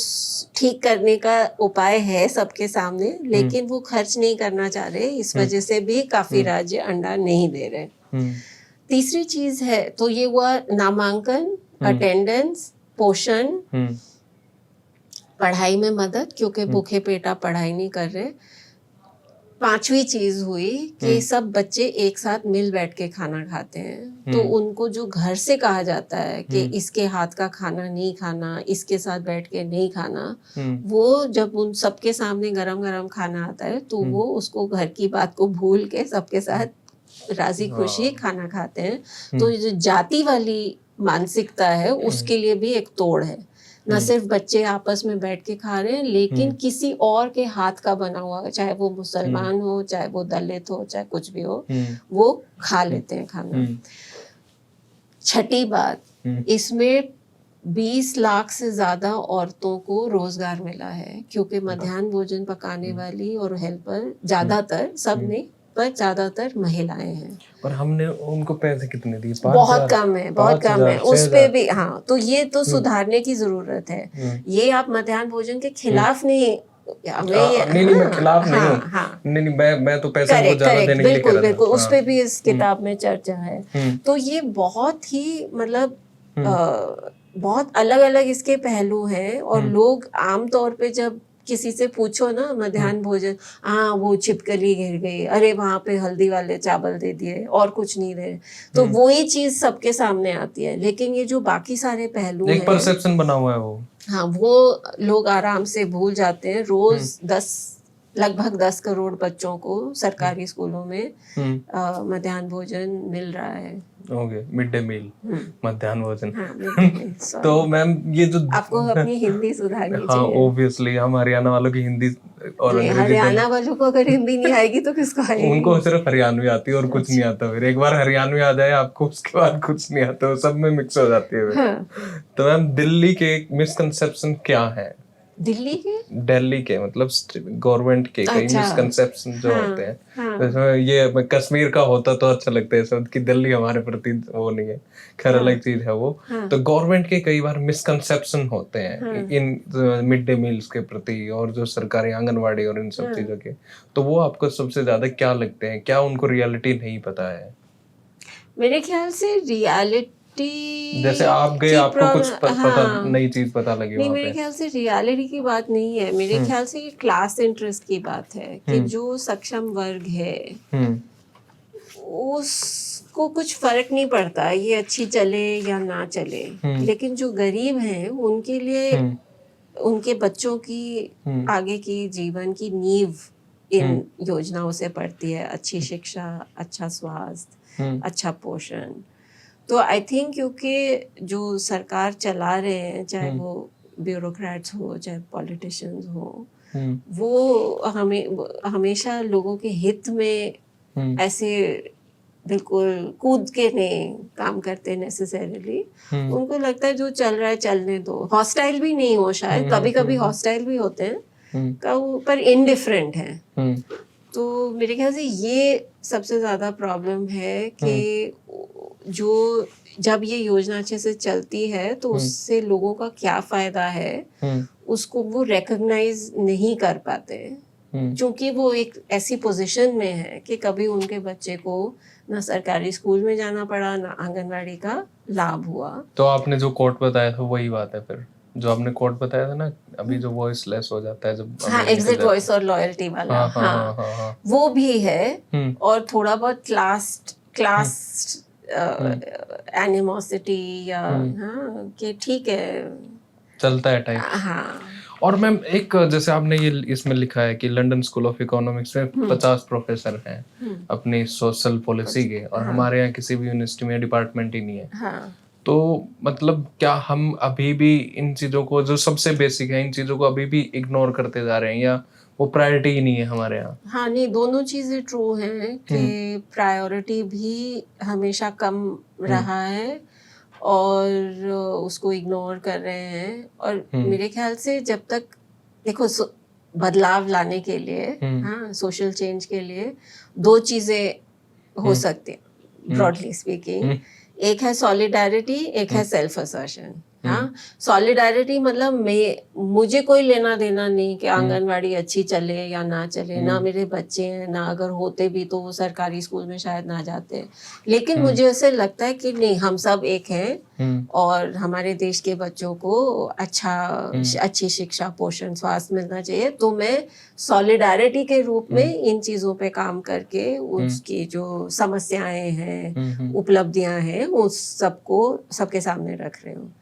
ठीक करने का उपाय है सबके सामने, लेकिन वो खर्च नहीं करना चाह रहे, इस वजह से भी काफी राज्य अंडा नहीं दे रहे। तीसरी चीज है, तो ये हुआ नामांकन, अटेंडेंस, पोषण, पढ़ाई में मदद, क्योंकि भूखे पेट आप पढ़ाई नहीं कर रहे। पांचवी चीज हुई कि सब बच्चे एक साथ मिल बैठ के खाना खाते हैं, तो उनको जो घर से कहा जाता है कि इसके हाथ का खाना नहीं खाना, इसके साथ बैठ के नहीं खाना, वो जब उन सबके सामने गरम गरम खाना आता है, तो वो उसको घर की बात को भूल के सबके साथ राजी खुशी खाना खाते हैं। तो ये जो जाति वाली मानसिकता है, उसके लिए भी एक तोड़ है। न सिर्फ बच्चे आपस में बैठ के खा रहे हैं, लेकिन किसी और के हाथ का बना हुआ, चाहे वो मुसलमान हो, चाहे वो दलित हो, चाहे कुछ भी हो, वो खा लेते हैं खाना। छठी बात, इसमें 20 लाख से ज्यादा औरतों को रोजगार मिला है, क्योंकि मध्याह्न भोजन पकाने वाली और हेल्पर ज्यादातर, सब नहीं पर ज्यादातर महिलाएं हैं। और हमने उनको पैसे कितने दिए? बहुत कम है, बहुत कम है उस पे भी। हाँ, तो ये तो सुधारने की जरूरत है। ये आप मध्याह्न भोजन के खिलाफ नहीं, मैं खिलाफ नहीं हूँ। नहीं, मैं तो पैसे को ज्यादा देने के लिए कह रहा था। बिल्कुल, उस पे भी इस किताब में चर्चा है। तो ये बहुत ही मतलब बहुत अलग अलग इसके पहलू हैं, और लोग आमतौर पे जब किसी से पूछो ना मध्याह्न भोजन, हाँ वो छिपकली गिर गई, अरे वहां पे हल्दी वाले चावल दे दिए और कुछ नहीं दे, तो वही चीज सबके सामने आती है। लेकिन ये जो बाकी सारे पहलू एक परसेप्शन बना हुआ है वो, हाँ, वो लोग आराम से भूल जाते हैं। रोज लगभग 10 करोड़ बच्चों को सरकारी स्कूलों में मध्याह्न भोजन मिल रहा है। ओके, मिड डे मील, मध्याह्न भोजन। हाँ, तो मैम ये जो आपको अपनी हिंदी सुधारनी हाँ, चाहिए। ऑब्वियसली हम हरियाणा वालों की हिंदी और अंग्रेजी, हरियाणा वालों को अगर हिंदी नहीं आएगी तो किसको आएगी? उनको सिर्फ हरियाणवी आती है और कुछ नहीं आता। फिर एक बार हरियाणवी आ जाए आपको, उसके बाद कुछ नहीं आता, सब में मिक्स हो जाती है। तो मैम दिल्ली के मिसकंसेप्शन क्या है? दिल्ली के मतलब गवर्नमेंट के कई मिसकंसेप्शन जो होते हैं। जैसे ये कश्मीर का होता तो अच्छा लगता है सब, कि दिल्ली हमारे प्रति वो नहीं है, खैर अलग चीज है वो। तो गवर्नमेंट के कई बार मिसकंसेप्शन होते हैं इन मिड डे मील्स के प्रति, और जो सरकारी आंगनवाड़ी और इन सब चीजों के, तो वो आपको सबसे ज्यादा क्या लगते हैं? क्या उनको रियलिटी नहीं पता है? मेरे ख्याल से रियलिटी, जैसे आप गए, आपको कुछ पता, नई चीज पता लगी नहीं, मेरे ख्याल से रियलिटी की बात नहीं है। मेरे ख्याल से ये क्लास इंटरेस्ट की बात है, कि जो सक्षम वर्ग है उसको कुछ फर्क नहीं पड़ता ये अच्छी चले या ना चले, लेकिन जो गरीब हैं उनके लिए उनके बच्चों की आगे की जीवन की नींव इन योजनाओं से पड़ती है। अच्छी शिक्षा, अच्छा स्वास्थ्य, अच्छा पोषण। तो आई थिंक क्योंकि जो सरकार चला रहे हैं, चाहे वो ब्यूरोक्रेट्स हो चाहे पॉलिटिशियंस हो, वो हमेशा लोगों के हित में ऐसे बिल्कुल कूद के नहीं काम करते नेसेसरीली। उनको लगता है जो चल रहा है चलने दो। हॉस्टाइल भी नहीं हो, शायद कभी कभी हॉस्टाइल भी होते हैं, पर इनडिफरेंट है। तो मेरे ख्याल से ये सबसे ज़्यादा प्रॉब्लम है कि जो जब ये योजना अच्छे से चलती है तो उससे लोगों का क्या फ़ायदा है उसको वो रिकॉग्नाइज नहीं कर पाते हैं, क्योंकि वो एक ऐसी पोजीशन में है कि कभी उनके बच्चे को ना सरकारी स्कूल में जाना पड़ा ना आंगनवाड़ी का लाभ हुआ। तो आपने जो कोट बताया था वही बात है फिर, जो आपने कोट बताया था ना अभी, जो वॉइस लेस हो जाता है जब हाँ, एग्जिट वॉइस और लॉयल्टी वाला, हाँ, वो भी है। और थोड़ा बहुत क्लास एनिमोसिटी या हाँ कि ठीक है चलता है टाइप। हाँ। और मैम एक जैसे आपने ये इसमें लिखा है कि लंदन स्कूल ऑफ इकोनॉमिक्स में 50 प्रोफेसर हैं अपनी सोशल पॉलिसी के, और हमारे यहाँ किसी भी यूनिवर्सिटी में डिपार्टमेंट ही नहीं है। हाँ। तो मतलब क्या हम अभी भी इन चीजों को जो सबसे बेसिक है इन चीजों को अभी भी इग्नोर करते जा रहे हैं, या वो प्रायोरिटी ही नहीं है हमारे यहाँ? हाँ, नहीं, दोनों चीजें ट्रू हैं कि प्रायोरिटी भी हमेशा कम रहा है और उसको इग्नोर कर रहे हैं। और मेरे ख्याल से जब तक देखो बदलाव लाने के लिए, हाँ, सोशल चेंज के लिए दो चीजें हो सकती हैं ब्रॉडली स्पीकिंग। एक है सॉलिडारिटी, एक है सेल्फ असर्शन। हाँ, सॉलिडारिटी मतलब मुझे कोई लेना देना नहीं कि आंगनवाड़ी अच्छी चले या ना चले, ना मेरे बच्चे हैं, ना अगर होते भी तो वो सरकारी स्कूल में शायद ना जाते, लेकिन मुझे ऐसे लगता है कि नहीं, हम सब एक हैं और हमारे देश के बच्चों को अच्छी शिक्षा, पोषण, स्वास्थ्य मिलना चाहिए। तो मैं सॉलिडारिटी के रूप में इन चीजों पे काम करके उसकी जो समस्याएं हैं, उपलब्धियां हैं, उस सबको सबके सामने रख रही हूँ।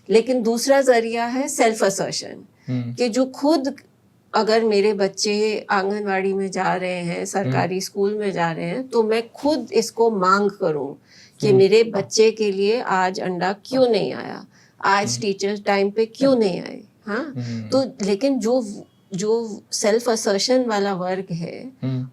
लेकिन दूसरा जरिया है सेल्फ असर्शन, कि जो खुद अगर मेरे बच्चे आंगनवाड़ी में जा रहे हैं, सरकारी स्कूल में जा रहे हैं, तो मैं खुद इसको मांग करूं कि मेरे बच्चे के लिए आज अंडा क्यों नहीं आया, आज टीचर टाइम पे क्यों नहीं आए। हाँ, तो लेकिन जो सेल्फ असर्शन वाला वर्ग है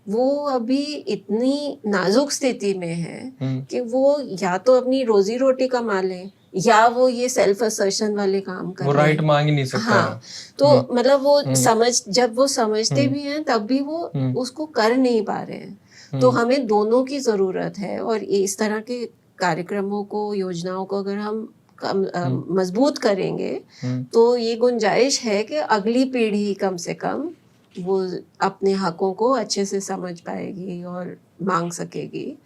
वो अभी इतनी नाजुक स्थिति में है कि वो या तो अपनी रोजी रोटी कमा ले या वो ये सेल्फ असर्शन वाले काम कर वो राइट मांग ही नहीं सकता। हाँ, तो मतलब वो जब वो समझते भी हैं तब भी वो उसको कर नहीं पा रहे हैं। तो हमें दोनों की जरूरत है, और इस तरह के कार्यक्रमों को, योजनाओं को अगर हम मजबूत करेंगे तो ये गुंजाइश है कि अगली पीढ़ी कम से कम वो अपने हकों को अच्छे से समझ पाएगी और मांग सकेगी।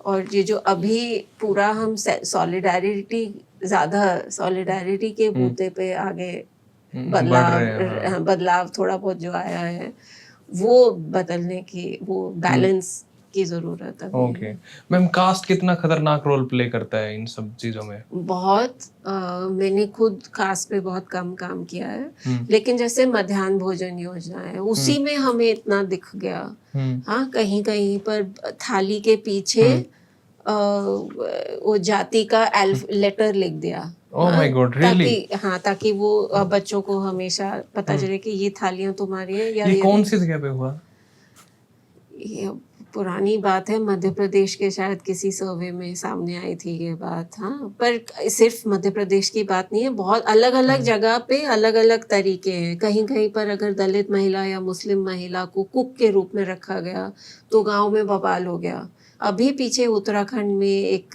और ये जो अभी पूरा हम सॉलिडारिटी के बूते पे आगे बदलाव थोड़ा बहुत जो आया है वो बदलने की, वो बैलेंस की जरूरत है। ओके मैम, कास्ट कितना खतरनाक रोल प्ले करता है इन सब चीजों में? बहुत मैंने खुद कास्ट पे बहुत कम काम किया है, लेकिन जैसे मध्याह्न भोजन योजना है उसी में हमें इतना दिख गया। हाँ, कहीं कहीं पर थाली के पीछे वो जाति का लेटर लिख दिया। Oh my God, really? ताकि वो बच्चों को हमेशा पता चले कि ये थालियां तुम्हारी है। या ये कौन सी जगह पे हुआ? ये पुरानी बात है, मध्य प्रदेश के शायद किसी सर्वे में सामने आई थी ये बात। हाँ, पर सिर्फ मध्य प्रदेश की बात नहीं है, बहुत अलग अलग जगह पे अलग अलग तरीके हैं। कहीं कहीं पर अगर दलित महिला या मुस्लिम महिला को कुक के रूप में रखा गया तो गांव में बवाल हो गया। अभी पीछे उत्तराखंड में एक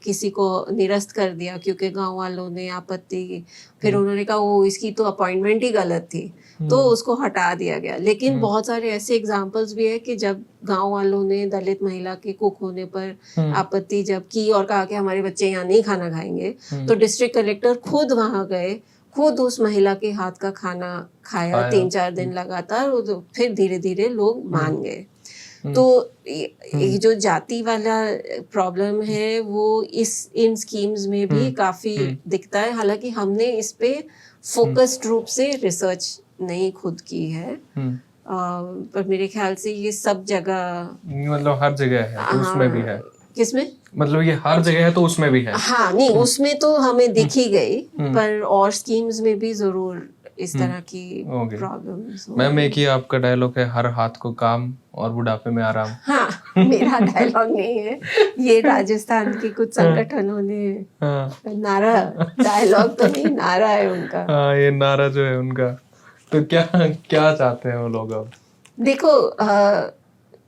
किसी को निरस्त कर दिया क्योंकि गांव वालों ने आपत्ति की, फिर उन्होंने कहा वो इसकी तो अपॉइंटमेंट ही गलत थी, तो उसको हटा दिया गया। लेकिन बहुत सारे ऐसे एग्जाम्पल्स भी है कि जब गांव वालों ने दलित महिला के कुक होने पर आपत्ति जब की और कहा कि हमारे बच्चे यहाँ नहीं खाना खाएंगे, तो डिस्ट्रिक्ट कलेक्टर खुद वहां गए, खुद उस महिला के हाथ का खाना खाया 3-4 दिन लगातार, तो फिर धीरे धीरे लोग मान गए। तो ये जो जाति वाला प्रॉब्लम है वो इन स्कीम्स में भी काफी दिखता है। हालांकि हमने इस पे फोकस्ड रूप से रिसर्च नहीं खुद की है, पर मेरे ख्याल से ये सब जगह, मतलब हर जगह है तो उसमें भी है। किसमें? मतलब ये हर जगह है तो उसमें भी है। हाँ, नहीं, उसमें तो हमें दिख ही गई, पर और स्कीम्स में भी जरूर इस तरह की प्रॉब्लम्स। मैम, एक ही आपका डायलॉग है, हर हाथ को काम और बुढ़ापे में आराम। हाँ, मेरा डायलॉग नहीं है, ये राजस्थान के कुछ संगठनों ने नारा, डायलॉग तो नहीं, नारा है उनका। हाँ, ये नारा जो है उनका। तो क्या क्या चाहते हैं वो लोग अब? देखो,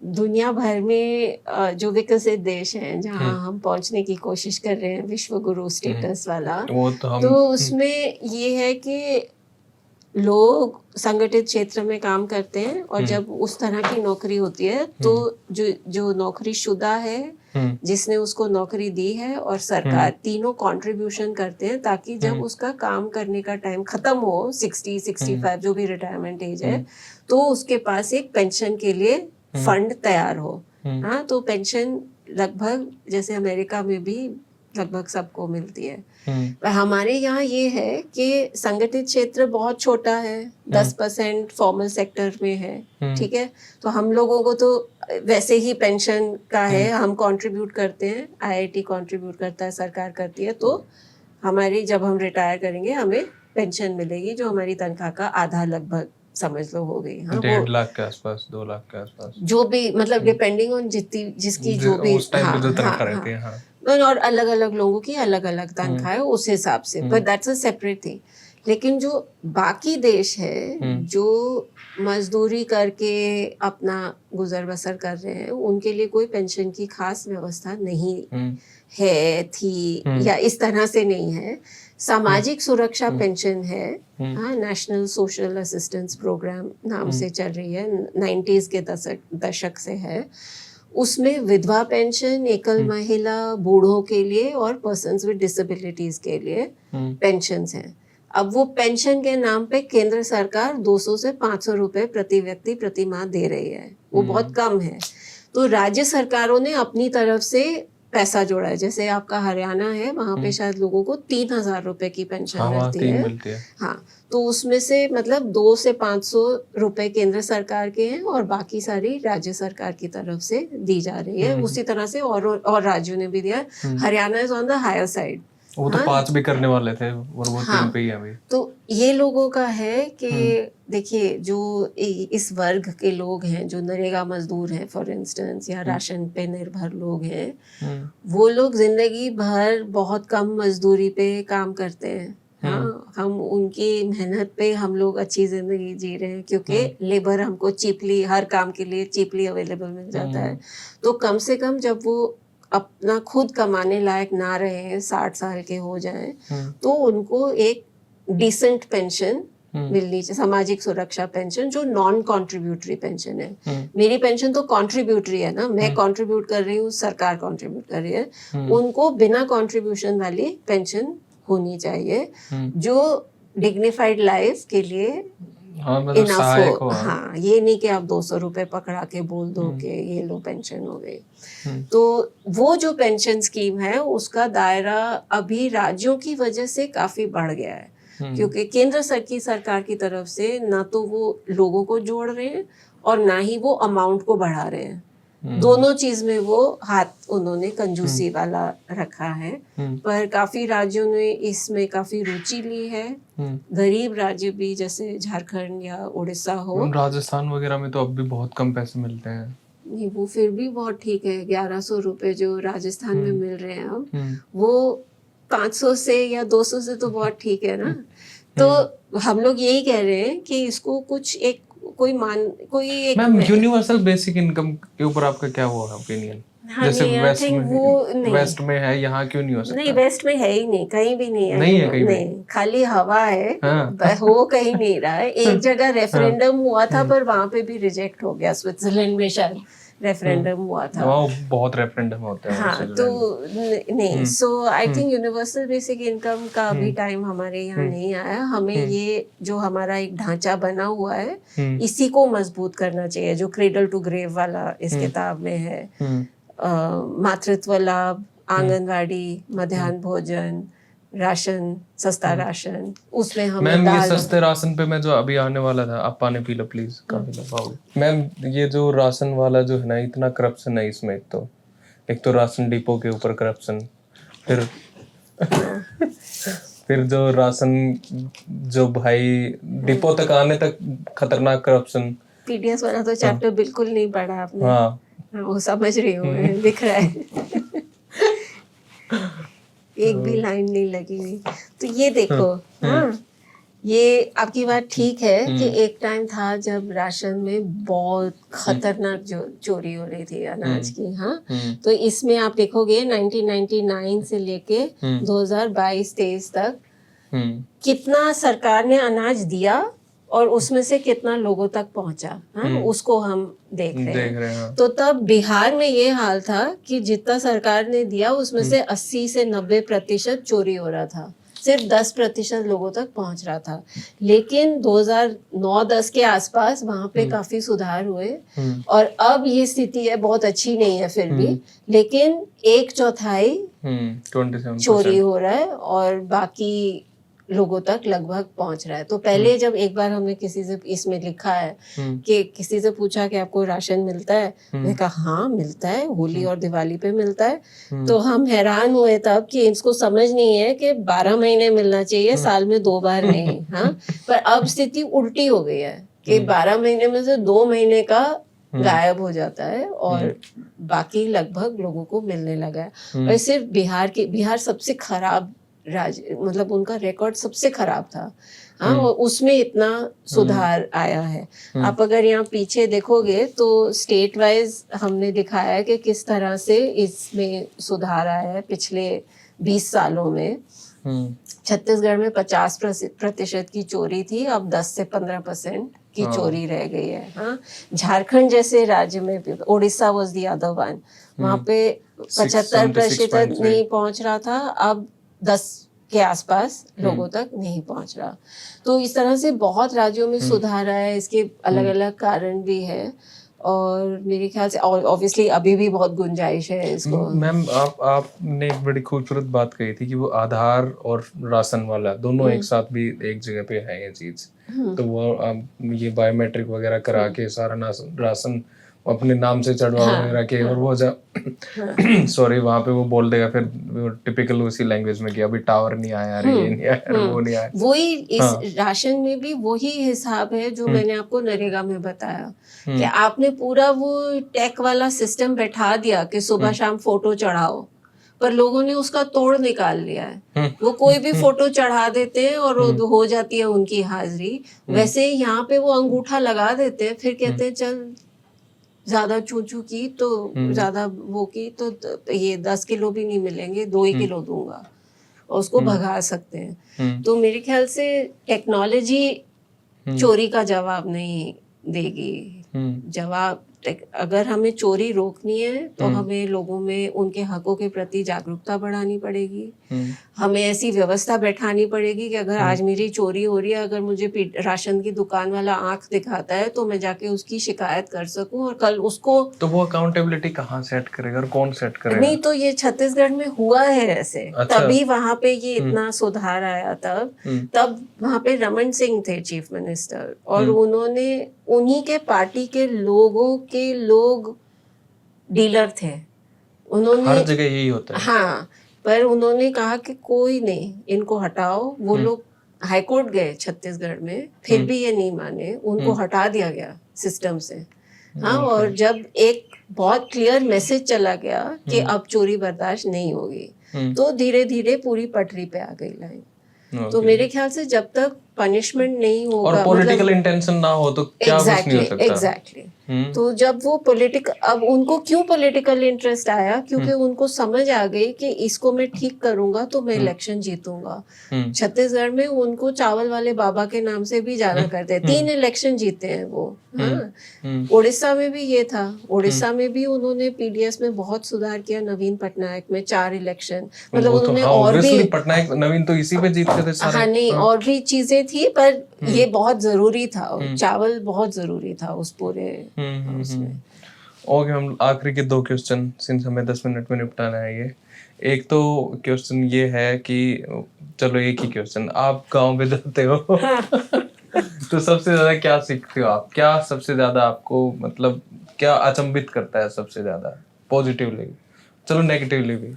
दुनिया भर में जो विकसित देश हैं जहाँ हम पहुंचने की कोशिश कर रहे हैं विश्व गुरु स्टेटस वाला, वो तो हम तो उसमें ये है कि लोग संगठित क्षेत्र में काम करते हैं और जब उस तरह की नौकरी होती है तो जो नौकरी शुदा है, जिसने उसको नौकरी दी है और सरकार, तीनों कंट्रीब्यूशन करते हैं ताकि जब उसका काम करने का टाइम खत्म हो, 60-65 जो भी रिटायरमेंट एज है, तो उसके पास एक पेंशन के लिए फंड तैयार हो। हाँ, तो पेंशन लगभग जैसे अमेरिका में भी लगभग सबको मिलती है। पर हमारे यहाँ ये है कि संगठित क्षेत्र बहुत छोटा है, 10% फॉर्मल सेक्टर में है, ठीक है। तो हम लोगों को तो वैसे ही पेंशन का है, हम कंट्रीब्यूट करते हैं, आईआईटी कंट्रीब्यूट करता है, सरकार करती है, तो हमारी जब हम रिटायर करेंगे हमें पेंशन मिलेगी जो हमारी तनख्वाह का आधा लगभग समझ लो हो गई। हाँ, 1.5 लाख के आसपास, 2 लाख के आसपास, जो भी मतलब डिपेंडिंग ऑन जिसकी जो भी उस टाइम पे जो तनख्वाह रहती है। हाँ, और अलग अलग लोगों की अलग अलग तनख्वाह है उस हिसाब से, but that's a separate thing. लेकिन जो बाकी देश है जो मजदूरी करके अपना गुजर बसर कर रहे हैं, उनके लिए कोई पेंशन की खास व्यवस्था नहीं है, थी, या इस तरह से नहीं है। सामाजिक सुरक्षा पेंशन है, हाँ, नेशनल सोशल असिस्टेंस प्रोग्राम नाम से चल रही है, 90s के दशक से है। उसमें विधवा पेंशन, एकल महिला, बूढ़ों के लिए और पर्सन्स विद डिसेबिलिटीज के लिए पेंशन्स हैं। अब वो पेंशन के नाम पे केंद्र सरकार 200 से 500 रुपए प्रति व्यक्ति प्रति माह दे रही है, वो बहुत कम है। तो राज्य सरकारों ने अपनी तरफ से पैसा जोड़ा है, जैसे आपका हरियाणा है, वहां पे शायद लोगों को 3000 रुपए की पेंशन मिलती है। हाँ, तो उसमें से मतलब 200 से 500 रुपए केंद्र सरकार के हैं और बाकी सारी राज्य सरकार की तरफ से दी जा रही है। उसी तरह से और राज्यों ने भी दिया। Haryana is on the higher side, वो तो 5 भी करने वाले थे और वो 3 पे ही है अभी। तो ये लोगों का है कि देखिए जो इस वर्ग के लोग हैं, जो नरेगा मजदूर हैं फॉर इंस्टेंस, या राशन पे निर्भर लोग हैं, वो लोग जिंदगी भर बहुत कम मजदूरी पे काम करते हैं। हाँ, हम उनकी मेहनत पे हम लोग अच्छी जिंदगी जी रहे हैं क्योंकि लेबर हमको चीपली, हर काम के लिए चीपली अवेलेबल मिल जाता है। तो कम से कम जब वो अपना खुद कमाने लायक ना रहे, 60 साल के हो जाएं, तो उनको एक डिसेंट पेंशन मिलनी चाहिए, सामाजिक सुरक्षा पेंशन, जो नॉन कॉन्ट्रीब्यूटरी पेंशन है। मेरी पेंशन तो कॉन्ट्रीब्यूटरी है ना, मैं कॉन्ट्रीब्यूट कर रही हूँ, सरकार कॉन्ट्रीब्यूट कर रही है। उनको बिना कॉन्ट्रीब्यूशन वाली पेंशन होनी चाहिए जो डिग्निफाइड लाइफ के लिए इनफ हो। हाँ, ये नहीं कि आप 200 रुपए पकड़ा के बोल दो कि ये लो पेंशन हो गई। तो वो जो पेंशन स्कीम है उसका दायरा अभी राज्यों की वजह से काफी बढ़ गया है, क्योंकि केंद्र सरकार की तरफ से ना तो वो लोगों को जोड़ रहे हैं और ना ही वो अमाउंट को बढ़ा रहे हैं। दोनों चीज में वो हाथ उन्होंने कंजूसी वाला रखा है। पर काफी राज्यों ने इसमें काफी रुचि ली है। गरीब राज्य भी जैसे झारखंड या उड़ीसा हो, राजस्थान वगैरह में तो अब भी बहुत कम पैसे मिलते हैं। नहीं, वो फिर भी बहुत ठीक है। 1100 रुपए जो राजस्थान में मिल रहे हैं अब, वो 500 से या 200 से तो बहुत ठीक है ना। तो हम लोग यही कह रहे हैं कि इसको कुछ एक कोई एक मैम, यूनिवर्सल बेसिक इनकम के ऊपर आपका क्या हुआ ओपिनियन? जैसे वेस्ट में है, यहाँ क्यों नहीं हो सकता? नहीं, वेस्ट में है ही नहीं, कहीं भी नहीं है। नहीं है कहीं नहीं, खाली हवा है। हो कहीं नहीं रहा है। एक जगह रेफरेंडम हुआ था पर वहां पे भी रिजेक्ट हो गया, स्विट्जरलैंड में शायद रेफरेंडम हुआ था। बहुत रेफरेंडम होता है। हाँ, तो नहीं, so I think universal basic income का अभी टाइम हमारे यहाँ नहीं आया। हमें ये जो हमारा एक ढांचा बना हुआ है, इसी को मजबूत करना चाहिए, जो क्रेडल टू ग्रेव वाला इस किताब में है। मातृत्व लाभ, आंगनवाड़ी, मध्याह्न भोजन, राशन, सस्ता राशन, उसमें हमें मैम ये सस्ते राशन पे मैं जो अभी आने वाला था, आप पानी पी लो प्लीज। काफी लगाओगे मैम। ये जो राशन वाला जो है ना, इतना करप्शन है इसमें। एक तो राशन डिपो के ऊपर करप्शन, फिर जो राशन जो भाई डिपो तक आने तक खतरनाक करप्शन। पीडीएस वाला तो चैप्टर बिल्कुल नहीं पढ़ा आपने। हाँ, वो समझ रही हूँ, दिख रहा है। एक भी लाइन नहीं लगी हुई। तो ये देखो, हाँ, ये आपकी बात ठीक है कि एक टाइम था जब राशन में बहुत खतरनाक जो चोरी हो रही थी अनाज की। हाँ, तो इसमें आप देखोगे 1999 से लेके 2022-23 तक कितना सरकार ने अनाज दिया और उसमें से कितना लोगों तक पहुंचा। हाँ, उसको हम देख रहे हैं। तो तब बिहार में ये हाल था कि जितना सरकार ने दिया उसमें से 80 से 90% चोरी हो रहा था, सिर्फ 10% लोगों तक पहुंच रहा था। लेकिन 2009-10 के आसपास वहां पे काफी सुधार हुए और अब ये स्थिति है, बहुत अच्छी नहीं है फिर भी, लेकिन 1/4 चोरी हो रहा है और बाकी लोगों तक लगभग पहुंच रहा है। तो पहले जब एक बार हमने किसी से इसमें लिखा है कि किसी से पूछा कि आपको राशन मिलता है, मैंने कहा हाँ मिलता है, होली और दिवाली पे मिलता है। तो हम हैरान हुए तब कि इसको समझ नहीं है कि 12 महीने मिलना चाहिए, साल में 2 बार नहीं। हाँ, पर अब स्थिति उल्टी हो गई है कि 12 महीने में से 2 महीने का गायब हो जाता है और बाकी लगभग लोगों को मिलने लगा है। और सिर्फ बिहार सबसे खराब राज्य, मतलब उनका रिकॉर्ड सबसे खराब था। हाँ, और उसमें इतना सुधार आया है। आप अगर यहाँ पीछे देखोगे तो स्टेट वाइज हमने दिखाया है कि किस तरह से इसमें सुधार आया है पिछले 20 सालों में। छत्तीसगढ़ में 50% की चोरी थी, अब 10 से 15% की चोरी रह गई है। हाँ, झारखंड जैसे राज्य में भी, Orissa was the other one, वहाँ पे 75% नहीं पहुंच रहा था, अब 10 के आसपास लोगों तक नहीं पहुंच रहा। तो इस तरह से बहुत राज्यों में सुधार आया है। इसके अलग अलग कारण भी है और मेरे ख्याल से ऑब्वियसली अभी भी बहुत गुंजाइश है इसको। मैम आपने एक बड़ी खूबसूरत बात कही थी कि वो आधार और राशन वाला दोनों एक साथ भी एक जगह पे है ये चीज। तो वो ये बायोमेट्रिक वगैरह करा के सारा राशन अपने नाम से चढ़वा वगैरह के और वो सॉरी वहाँ पे वो बोल देगा फिर टिपिकल उसी लैंग्वेज में कि अभी टावर नहीं आया, ये नहीं आया, वो नहीं आया। वही इस राशन में भी वही हिसाब है जो मैंने आपको नरेगा में बताया कि आपने पूरा वो टेक वाला सिस्टम बैठा दिया कि सुबह शाम फोटो चढ़ाओ, पर लोगों ने उसका तोड़ निकाल लिया है। वो कोई भी फोटो चढ़ा देते हैं और हो जाती है उनकी हाजिरी। वैसे ही यहाँ पे वो अंगूठा लगा देते हैं, फिर कहते हैं चल ज्यादा चूचू की तो ज्यादा वो की तो ये 10 किलो भी नहीं मिलेंगे, 2 ही किलो दूंगा और उसको भगा सकते हैं। तो मेरे ख्याल से टेक्नोलॉजी चोरी का जवाब नहीं देगी। जवाब अगर हमें चोरी रोकनी है तो हमें लोगों में उनके हकों के प्रति जागरूकता बढ़ानी पड़ेगी। हमें ऐसी व्यवस्था बैठानी पड़ेगी कि अगर आज मेरी चोरी हो रही है, अगर मुझे राशन की दुकान वाला आंख दिखाता है तो मैं जाके उसकी शिकायत कर सकूं और कल उसको। तो वो अकाउंटेबिलिटी कहाँ सेट करेगा और कौन सेट करेगा? नहीं, तो ये छत्तीसगढ़ में हुआ है ऐसे। अच्छा। तभी वहां पे ये इतना सुधार आया। तब वहां पे रमन सिंह थे चीफ मिनिस्टर और उन्होंने उन्हीं के पार्टी के लोग डीलर थे। उन्होंने हर जगह यही होता है। हाँ, पर उन्होंने कहा कि कोई नहीं, इनको हटाओ। वो लोग हाईकोर्ट गए छत्तीसगढ़ में, फिर भी ये नहीं माने, उनको हटा दिया गया सिस्टम से। हाँ, और जब एक बहुत क्लियर मैसेज चला गया कि अब चोरी बर्दाश्त नहीं होगी, तो धीरे धीरे पूरी पटरी पे आ गई लाइन। तो मेरे ख्याल से जब तक पनिशमेंट नहीं होगा और पॉलिटिकल इंटेंशन ना हो तो क्या कुछ नहीं हो सकता। एग्जैक्टली। तो जब वो अब उनको क्यों पॉलिटिकल इंटरेस्ट आया, क्योंकि उनको समझ आ गई कि इसको मैं ठीक करूंगा तो मैं इलेक्शन जीतूंगा। छत्तीसगढ़ में उनको चावल वाले बाबा के नाम से भी जाना करते हैं। 3 इलेक्शन जीते हैं वो। हाँ, उड़ीसा में भी ये था। उड़ीसा में भी उन्होंने पीडीएस में बहुत सुधार किया। नवीन पटनायक में 4 इलेक्शन, मतलब उन्होंने और भी पटनायक नवीन तो इसी पे जीतते थे सारे। हाँ, नहीं, और भी चीजें थी, पर ये बहुत जरूरी था। चावल बहुत जरूरी था उस पूरे उसमें। ओके, हम आखिरी के 2 क्वेश्चन, सिंस हमें 10 मिनट में निपटाना है ये। एक तो क्वेश्चन ये है कि चलो एक ही क्वेश्चन, आप गांव में जाते हो तो सबसे ज्यादा क्या सीखते हो आप? क्या सबसे ज्यादा आपको मतलब क्या अचंभित करता है सबसे ज्यादा, पॉजिटिवली, चलो नेगेटिवली भी?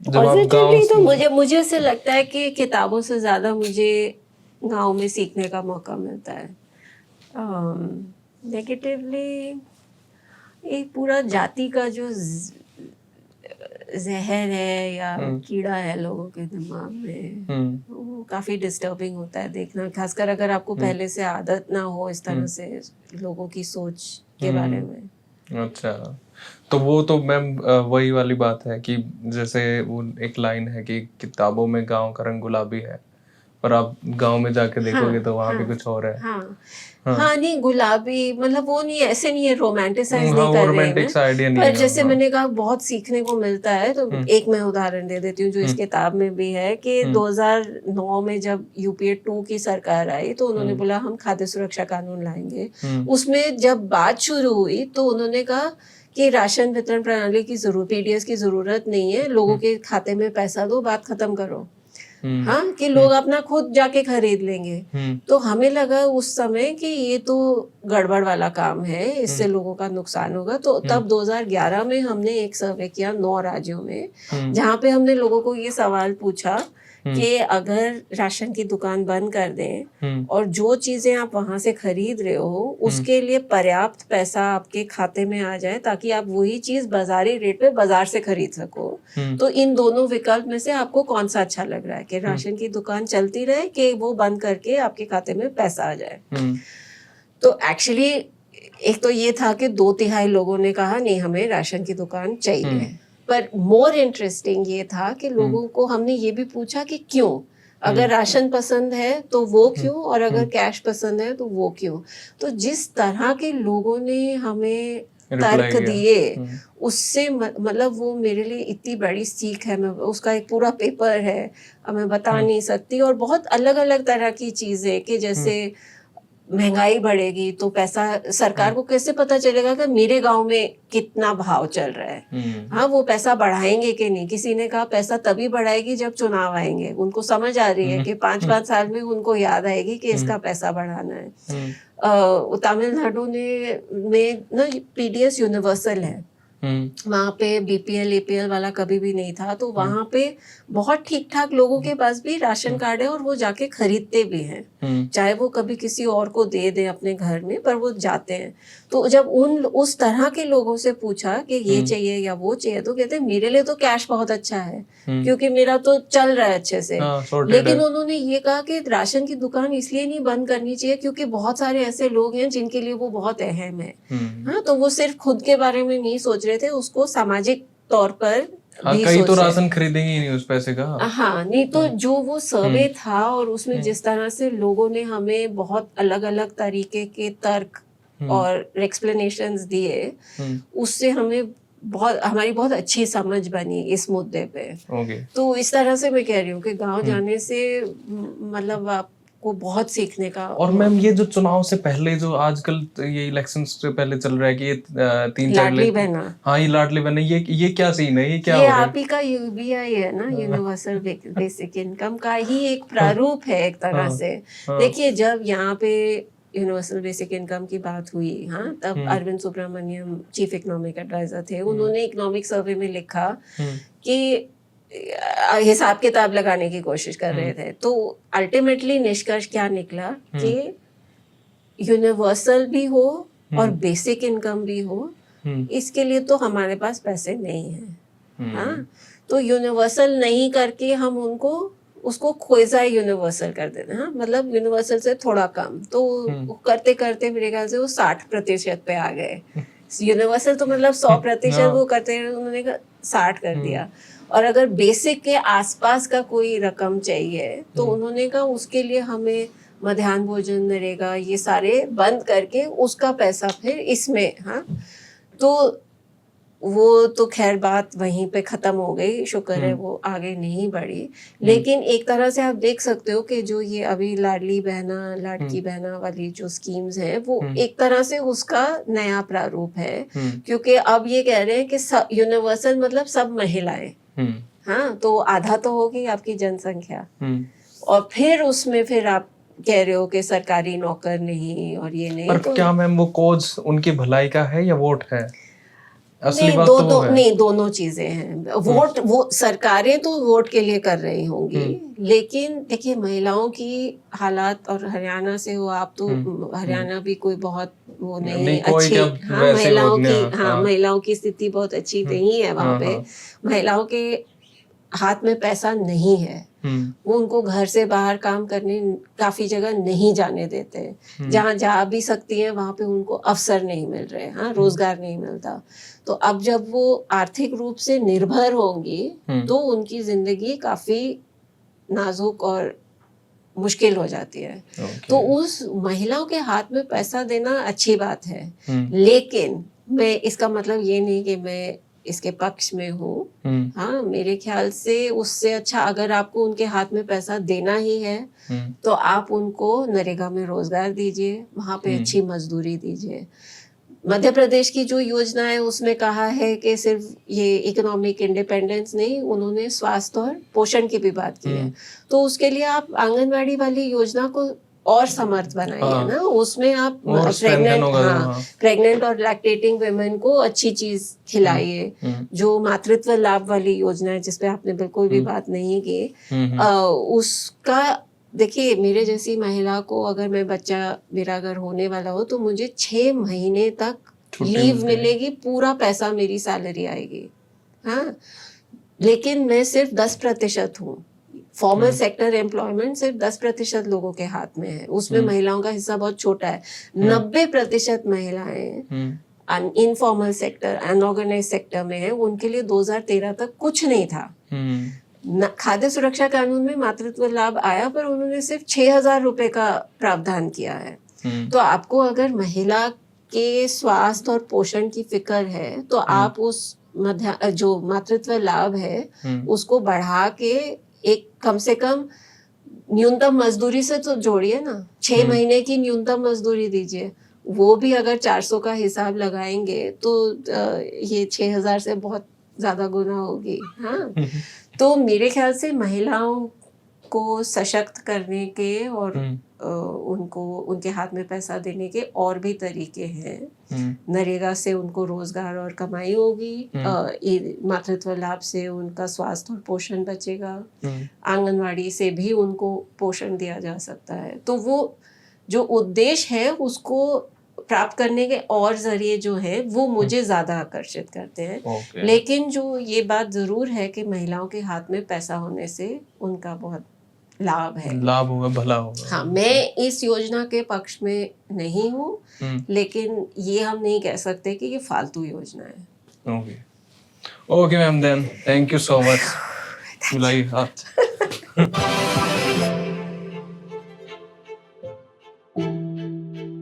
पॉजिटिवली तो मुझे ऐसे लगता है कि किताबों से ज्यादा मुझे गांव में सीखने का मौका मिलता है। नेगेटिवली एक पूरा जाति का जो जहर है या कीड़ा है लोगों के दिमाग में, काफी डिस्टर्बिंग होता है देखना, खासकर अगर आपको पहले से आदत ना हो इस तरह से लोगों की सोच के बारे में। अच्छा, तो वो तो मैम वही वाली बात है कि जैसे वो एक लाइन है कि किताबों में गांव का रंग गुलाबी है, पर आप गांव में जाके देखोगे तो वहां पे कुछ और है। हाँ हाँ। हाँ, नहीं गुलाबी मतलब वो नहीं, ऐसे नहीं है, रोमांटिसाइज नहीं हाँ, कर वो रही रोमांटिक सा आइडिया मैं, नहीं पर है। जैसे हाँ। मैंने कहा बहुत सीखने को मिलता है, तो एक मैं उदाहरण दे देती हूँ जो इस किताब में भी है कि 2009 में जब यूपीए 2 की सरकार आई तो उन्होंने बोला हम खाद्य सुरक्षा कानून लाएंगे। उसमें जब बात शुरू हुई तो उन्होंने कहा कि राशन वितरण प्रणाली की जरूरत, पीडीएस की जरूरत नहीं है, लोगों के खाते में पैसा दो, बात खत्म करो। हाँ, कि लोग अपना खुद जाके खरीद लेंगे। तो हमें लगा उस समय कि ये तो गड़बड़ वाला काम है, इससे लोगों का नुकसान होगा। तो तब 2011 में हमने एक सर्वे किया 9 राज्यों में, जहाँ पे हमने लोगों को ये सवाल पूछा कि अगर राशन की दुकान बंद कर दें और जो चीजें आप वहां से खरीद रहे हो उसके लिए पर्याप्त पैसा आपके खाते में आ जाए ताकि आप वही चीज बाजारी रेट पे बाजार से खरीद सको, तो इन दोनों विकल्प में से आपको कौन सा अच्छा लग रहा है, कि राशन की दुकान चलती रहे कि वो बंद करके आपके खाते में पैसा आ जाए। तो एक्चुअली एक तो ये था कि 2/3 लोगों ने कहा नहीं हमें राशन की दुकान चाहिए, पर मोर इंटरेस्टिंग ये था कि लोगों को हमने ये भी पूछा कि क्यों, अगर राशन पसंद है तो वो क्यों, और अगर कैश पसंद है तो वो क्यों। तो जिस तरह के लोगों ने हमें तर्क दिए उससे मतलब वो मेरे लिए इतनी बड़ी सीख है। मैं उसका एक पूरा पेपर है, मैं बता नहीं सकती, और बहुत अलग अलग तरह की चीजें कि जैसे महंगाई बढ़ेगी तो पैसा सरकार को कैसे पता चलेगा कि मेरे गांव में कितना भाव चल रहा है। हाँ, वो पैसा बढ़ाएंगे कि नहीं। किसी ने कहा पैसा तभी बढ़ाएगी जब चुनाव आएंगे, उनको समझ आ रही है कि 5-5 साल में उनको याद आएगी कि इसका पैसा बढ़ाना है। तमिलनाडु में ना पीडीएस यूनिवर्सल है, वहां पे बीपीएल एपीएल वाला कभी भी नहीं था, तो वहां पे बहुत ठीक ठाक लोगों के पास भी राशन कार्ड है और वो जाके खरीदते भी हैं, चाहे वो कभी किसी और को दे दे अपने घर में, पर वो जाते हैं। तो जब उस तरह के लोगों से पूछा कि ये चाहिए या वो चाहिए, तो कहते हैं मेरे लिए तो कैश बहुत अच्छा है क्योंकि मेरा तो चल रहा है अच्छे से। लेकिन उन्होंने ये कहा कि राशन की दुकान इसलिए नहीं बंद करनी चाहिए क्योंकि बहुत सारे ऐसे लोग हैं जिनके लिए वो बहुत अहम है। हाँ, तो वो सिर्फ खुद के बारे में नहीं सोच रहे थे, उसको सामाजिक तौर पर भी कई सोच तो रहे राशन खरीदेंगे ही नहीं उस पैसे का। हाँ, नहीं तो जो वो सर्वे था और उसमें जिस तरह से लोगों ने हमें बहुत अलग अलग तरीके के तर्क और एक्सप्लेनेशंस दिए, उससे हमें हमारी बहुत अच्छी समझ बनी इस मुद्दे पे। तो इस तरह से मैं कह रही हूँ कि गांव जाने से मतलब आपको बहुत सीखने का। और मैम ये जो चुनाव से पहले जो आजकल ये इलेक्शंस से पहले चल रहा है कि ये 3-4 लाडली बहना, हाँ ये लाडली बहना, ये क्या सीन है, ये क्या ये हो रहा है? आप ही का यूबीआई है ना, यूनिवर्सल बेसिक इनकम का ही एक प्रारूप है एक तरह से। देखिए जब यहाँ पे यूनिवर्सल बेसिक इनकम की बात हुई, हाँ, तब Arvind Subramanian chief economic adviser थे, उन्होंने इकोनॉमिक सर्वे में लिखा कि हिसाब किताब लगाने की कोशिश कर रहे थे। तो अल्टीमेटली निष्कर्ष क्या निकला कि यूनिवर्सल भी हो और बेसिक इनकम भी हो, इसके लिए तो हमारे पास पैसे नहीं है। हाँ, तो यूनिवर्सल नहीं करके हम उसको क्वेज़ा यूनिवर्सल कर देना, हाँ, मतलब यूनिवर्सल से थोड़ा कम। तो करते करते मेरे ख्याल से वो 60% पे आ गए। यूनिवर्सल तो मतलब 100% वो करते रहे, उन्होंने 60 कर दिया। और अगर बेसिक के आसपास का कोई रकम चाहिए तो उन्होंने कहा उसके लिए हमें मध्याह्न भोजन, नरेगा, ये सारे बंद करके उसका पैसा फिर इसमें, हाँ, तो वो तो खैर बात वहीं पे खत्म हो गई, शुक्र है वो आगे नहीं बढ़ी। लेकिन एक तरह से आप देख सकते हो कि जो ये अभी लाडली बहना, लाडकी बहना वाली जो स्कीम्स हैं वो एक तरह से उसका नया प्रारूप है, क्योंकि अब ये कह रहे हैं कि यूनिवर्सल मतलब सब महिलाएं, हाँ, तो आधा तो होगी आपकी जनसंख्या, और फिर उसमें फिर आप कह रहे हो कि सरकारी नौकर नहीं और ये नहीं। पर तो क्या मैम वो कॉज उनकी भलाई का है या वोट है? असली नहीं, बात तो वो है। नहीं, दोनों चीजें हैं। वोट, वो सरकारें तो वोट के लिए कर रही होंगी, लेकिन देखिए महिलाओं की हालात, और हरियाणा से हो आप, तो हरियाणा भी कोई बहुत वो नहीं अच्छी, हाँ, महिलाओं की, हाँ, महिलाओं की स्थिति बहुत अच्छी नहीं है वहाँ पे। महिलाओं के हाथ में पैसा नहीं है, वो उनको घर से बाहर काम करने काफी जगह नहीं जाने देते हैं। जहाँ जा भी सकती हैं वहां पे उनको अवसर नहीं मिल रहे, हाँ, रोजगार नहीं मिलता। तो अब जब वो आर्थिक रूप से निर्भर होंगी तो उनकी जिंदगी काफी नाजुक और मुश्किल हो जाती है। तो उस महिलाओं के हाथ में पैसा देना अच्छी बात है, लेकिन मैं इसका मतलब ये नहीं कि मैं इसके पक्ष में हूँ। हाँ, मेरे ख्याल से उससे अच्छा अगर आपको उनके हाथ में पैसा देना ही है तो आप उनको नरेगा में रोजगार दीजिए, वहां पे अच्छी मजदूरी दीजिए। मध्य प्रदेश की जो योजना है उसमें कहा है कि सिर्फ ये इकोनॉमिक इंडिपेंडेंस नहीं, उन्होंने स्वास्थ्य और पोषण की भी बात की है। तो उसके लिए आप आंगनवाड़ी वाली योजना को और समर्थ बनाइए ना, उसमें आप प्रेग्नेंट और लैक्टेटिंग वुमेन को अच्छी चीज खिलाइए। जो मातृत्व लाभ वाली योजना है जिसपे आपने बिल्कुल भी बात नहीं की, उसका देखिए, मेरे जैसी महिला को अगर मेरा अगर होने वाला हो तो मुझे 6 महीने तक लीव मिलेगी, पूरा पैसा मेरी सैलरी आएगी। हाँ, लेकिन मैं सिर्फ 10% हूँ। फॉर्मल सेक्टर एम्प्लॉयमेंट सिर्फ 10% लोगों के हाथ में है, उसमें महिलाओं का हिस्सा बहुत छोटा है। 90% महिलाएं इनफॉर्मल सेक्टर, अनऑर्गेनाइज सेक्टर में है, उनके लिए 2013 तक कुछ नहीं था। खाद्य सुरक्षा कानून में मातृत्व लाभ आया पर उन्होंने सिर्फ 6,000 रुपए का प्रावधान किया है। तो आपको अगर महिला के स्वास्थ्य और पोषण की फिक्र है तो आप उस जो मातृत्व लाभ है उसको बढ़ा के एक कम से कम न्यूनतम मजदूरी से तो जोड़िए ना। 6 महीने की न्यूनतम मजदूरी दीजिए, वो भी अगर 400 का हिसाब लगाएंगे तो ये 6,000 से बहुत ज्यादा गुना होगी। हाँ, तो मेरे ख्याल से महिलाओं को सशक्त करने के और उनको उनके हाथ में पैसा देने के और भी तरीके हैं। नरेगा से उनको रोजगार और कमाई होगी, मातृत्व लाभ से उनका स्वास्थ्य और पोषण बचेगा, आंगनवाड़ी से भी उनको पोषण दिया जा सकता है। तो वो जो उद्देश्य है उसको प्राप्त करने के और जरिए जो है वो मुझे ज्यादा आकर्षित करते हैं। लेकिन जो ये बात जरूर है कि महिलाओं के हाथ में पैसा होने से उनका बहुत लाभ है, लाभ होगा, भला होगा। हाँ, मैं इस योजना के पक्ष में नहीं हूँ, लेकिन ये हम नहीं कह सकते कि ये फालतू योजना है। Okay ma'am, then thank you so much.